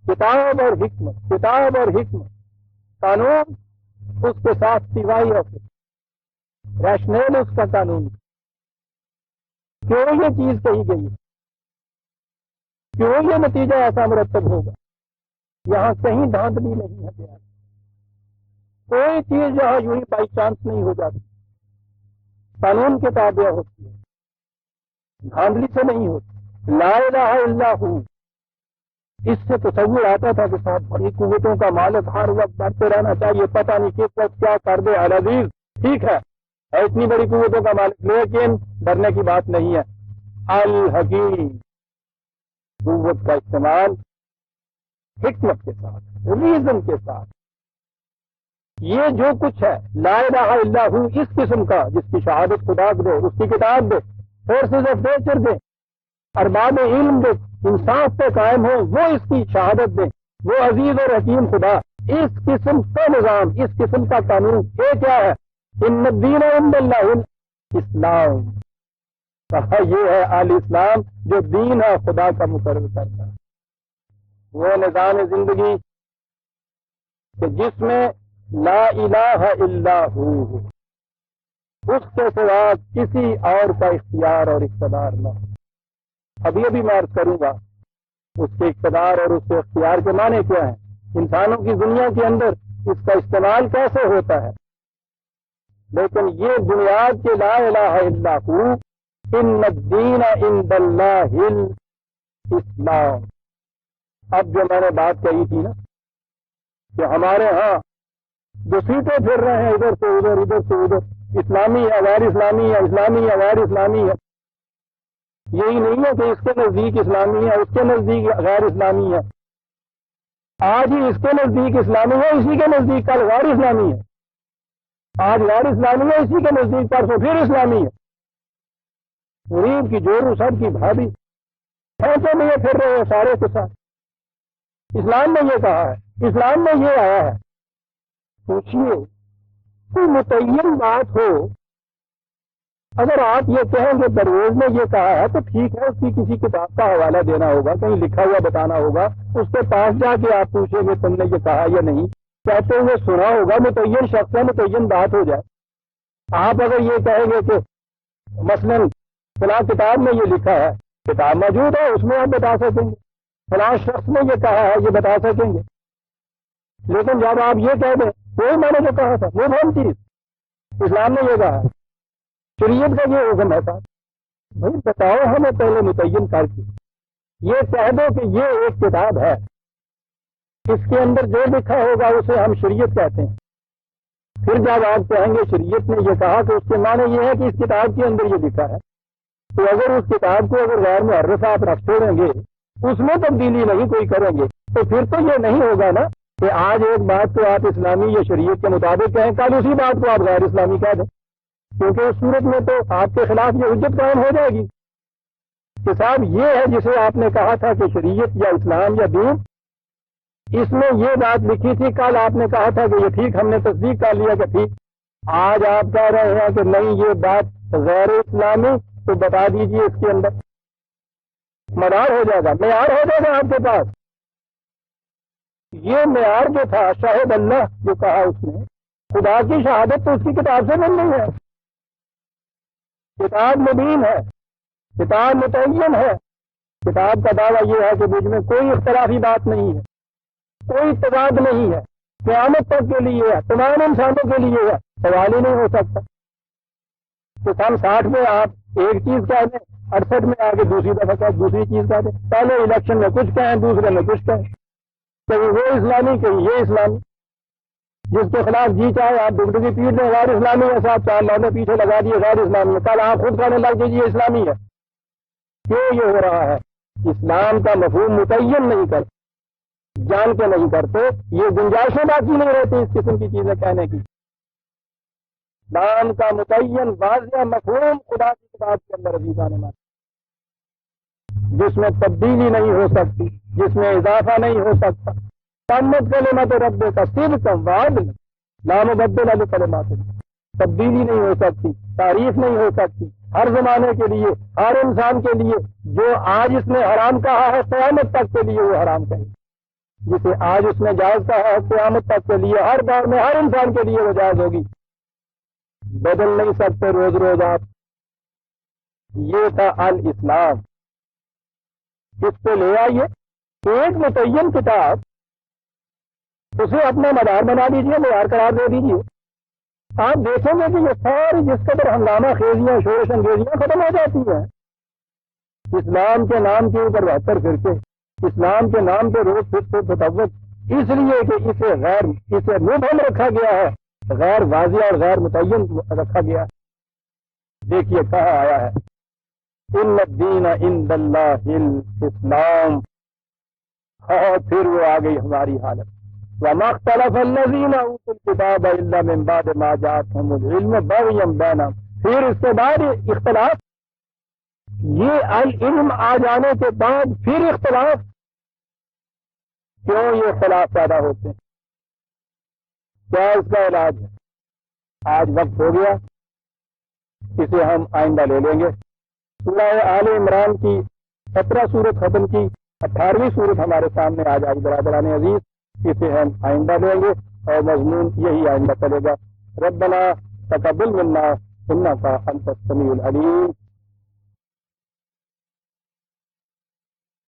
کتاب اور حکمت، کتاب اور حکمت، قانون اس کے ساتھ سوائے اور ریشنل اس کا قانون، کیوں یہ چیز کہی گئی ہے، کیوں یہ نتیجہ ایسا مرتب ہوگا، یہاں کہیں دھاندلی نہیں ہے پیار، کوئی چیز یہاں یوں ہی بائی چانس نہیں ہو جاتی، قانون کے تابع ہوتی ہے، دھاندلی سے نہیں ہوتی، لا الہ الا ہو، اس سے تصور آتا تھا کہ صاحب بڑی قوتوں کا مالک، ہر وقت ڈرتے رہنا چاہیے، پتہ نہیں کس وقت کیا کر دے، العزیز ٹھیک ہے اتنی بڑی قوتوں کا مالک، لیکن ڈرنے کی بات نہیں ہے، الحکیم، قوت کا استعمال حکمت کے ساتھ، ریزن کے ساتھ، یہ جو کچھ ہے لا الہ الا ہو اس قسم کا، جس کی شہادت خدا دے، اس کی کتاب دے، فورسز آف نیچر دے، ارباب علم دے، انصاف پہ قائم ہو، وہ اس کی شہادت دے، وہ عزیز اور حکیم خدا، اس قسم کا نظام، اس قسم کا قانون، یہ کیا ہے، ان الدین عند اللہ الاسلام، کہا یہ ہے الاسلام جو دین ہے خدا کا مقرر کرتا ہے، وہ نظام زندگی کہ جس میں لا الہ الا ہو، اس کے سوا کسی اور کا اختیار اور اقتدار نہ ہو۔ ابھی میں عرض کروں گا اس کے اقتدار اور اس کے اختیار کے معنی کیا ہیں، انسانوں کی دنیا کے اندر اس کا استعمال کیسے ہوتا ہے، لیکن یہ بنیاد کے لا الہ الا ہو، ان الدین عند اللہ الاسلام۔ اب جو میں نے بات کہی تھی نا کہ ہمارے ہاں جو سیٹیں پھر رہے ہیں ادھر سے ادھر، ادھر سے ادھر، اسلامی ہے غیر اسلامی ہے، اسلامی ہے غیر اسلامی ہے، یہی نہیں ہے کہ اس کے نزدیک اسلامی ہے، اس کے نزدیک غیر اسلامی ہے، آج ہی اس کے نزدیک اسلامی ہے، اسی کے نزدیک کل غیر اسلامی ہے، آج غیر اسلامی ہے، اسی کے نزدیک پرسوں پھر اسلامی ہے، غریب کی جورو سب کی بھابھی، ایسے میں یہ پھر رہے ہیں سارے کے ساتھ۔ اسلام میں یہ کہا ہے، اسلام میں یہ آیا ہے، پوچھئے کوئی متعین بات ہو، اگر آپ یہ کہیں گے درویز نے یہ کہا ہے تو ٹھیک ہے، اس کی کسی کتاب کا حوالہ دینا ہوگا، کہیں لکھا ہوا بتانا ہوگا، اس کے پاس جا کے آپ پوچھیں گے تم نے یہ کہا یا نہیں، کہتے ہوئے سنا ہوگا، متعین شخص ہے، متعین بات ہو جائے۔ آپ اگر یہ کہیں گے کہ مثلاً فلاں کتاب میں یہ لکھا ہے، کتاب موجود ہے اس میں آپ بتا سکیں گے، فلاں شخص نے یہ کہا ہے یہ بتا سکیں گے، لیکن جب آپ یہ کہہ دیں کوئی میں نے جو کہا تھا وہ ہم چیز اسلام نے یہ کہا ہے، شریعت کا یہ حکم ہے صاحب، بھائی بتاؤ ہمیں پہلے متعین کر کے، یہ کہہ دو کہ یہ ایک کتاب ہے، اس کے اندر جو لکھا ہوگا اسے ہم شریعت کہتے ہیں، پھر جب آپ کہیں گے شریعت نے یہ کہا تو اس کے معنی یہ ہے کہ اس کتاب کے اندر یہ لکھا ہے، تو اگر اس کتاب کو اگر غیر محرف آپ رکھ چھوڑیں گے، اس میں تبدیلی نہیں کوئی کریں گے، تو پھر تو یہ نہیں ہوگا نا کہ آج ایک بات کو آپ اسلامی یا شریعت کے مطابق کہیں، کل اسی بات کو آپ غیر اسلامی کہہ دیں، کیونکہ اس صورت میں تو آپ کے خلاف یہ حجت قائم ہو جائے گی کہ صاحب یہ ہے جسے آپ نے کہا تھا کہ شریعت یا اسلام یا دین، اس میں یہ بات لکھی تھی، کل آپ نے کہا تھا کہ یہ ٹھیک، ہم نے تصدیق کر لیا کہ ٹھیک، آج آپ کہہ رہے ہیں کہ نہیں یہ بات غیر اسلامی، تو بتا دیجئے اس کے اندر مدار ہو جائے گا، معیار ہو جائے گا آپ کے پاس۔ یہ معیار جو تھا شاہد اللہ جو کہا اس نے، خدا کی شہادت تو اس کی کتاب سے مل رہی ہے، کتاب مبین ہے، کتاب متعین ہے. کتاب کا دعویٰ یہ ہے کہ مجھ میں کوئی اختلافی بات نہیں ہے، کوئی تضاد نہیں ہے، قیامت تک کے لیے ہے، تمام انسانوں کے لیے ہے. سوال ہی نہیں ہو سکتا کہ سن 60 میں آپ ایک چیز کہہ دیں، 68 میں آگے دوسری دفعہ دوسری چیز کہہ دیں، پہلے الیکشن میں کچھ کہیں دوسرے میں کچھ کہیں، کہیں وہ اسلامی کہیں یہ اسلامی. جس کے خلاف جی چاہے آپ ڈگڈگی پیٹ دیں غیر اسلامی ہے، صاحب 4 لوگوں پیچھے لگا دیے غیر اسلامی ہے، کل آپ خود کہنے لگ دیجیے اسلامی ہے. کیوں یہ ہو رہا ہے؟ اسلام کا مفہوم متعین نہیں کر جان کے نہیں کرتے، یہ گنجائشیں باقی نہیں رہتی اس قسم کی چیزیں کہنے کی. اسلام کا متعین واضح مفہوم خدا کی کتاب کے اندر عزیزان مان، جس میں تبدیلی نہیں ہو سکتی، جس میں اضافہ نہیں ہو سکتا. تمت کلمت رب کا صدقا وعدلا لا مبدل لکلمات، تبدیلی نہیں ہو سکتی، تعریف نہیں ہو سکتی. ہر زمانے کے لیے، ہر انسان کے لیے جو آج اس نے حرام کہا ہے قیامت تک کے لیے وہ حرام کہے، جسے آج اس نے جائز کہا ہے قیامت تک کے لیے ہر دور میں ہر انسان کے لیے وہ جائز ہوگی. بدل نہیں سکتے روز روز آپ. یہ تھا الاسلام. اس پہ لے آئیے ایک متعین کتاب، اسے اپنا مدار بنا دیجیے، معیار قرار دے دیجیے. آپ دیکھیں گے کہ یہ ساری جس قدر ہنگامہ خیزیاں شورش انگیزیاں ختم ہو جاتی ہیں. اسلام کے نام کے اوپر 72 فرقے، اسلام کے نام پہ روز پھر تطوق، اس لیے کہ اسے مبہم رکھا گیا ہے، غیر واضح اور غیر متعین رکھا گیا ہے. دیکھیے کہا آیا ہے ان الدین عند اللہ الاسلام. اور پھر وہ آ گئی ہماری حالت وما اختلف الذین اوتوا الکتاب الا من بعد ما جاءتهم العلم بغیا بینہم. پھر اس کے بعد اختلاف، یہ العلم آ جانے کے بعد پھر اختلاف. کیوں یہ اختلاف پیدا ہوتے ہیں؟ کیا اس کا علاج ہے؟ آج وقت ہو گیا، اسے ہم آئندہ لے لیں گے. سورہ آل عمران کی 17 سورت ختم کی 18ویں سورت ہمارے سامنے آ جائے برادران عزیز، اسے ہم آئندہ لیں گے اور مضمون یہی آئندہ چلے گا. ربنا تقبل منا انک انت السمیع العلیم.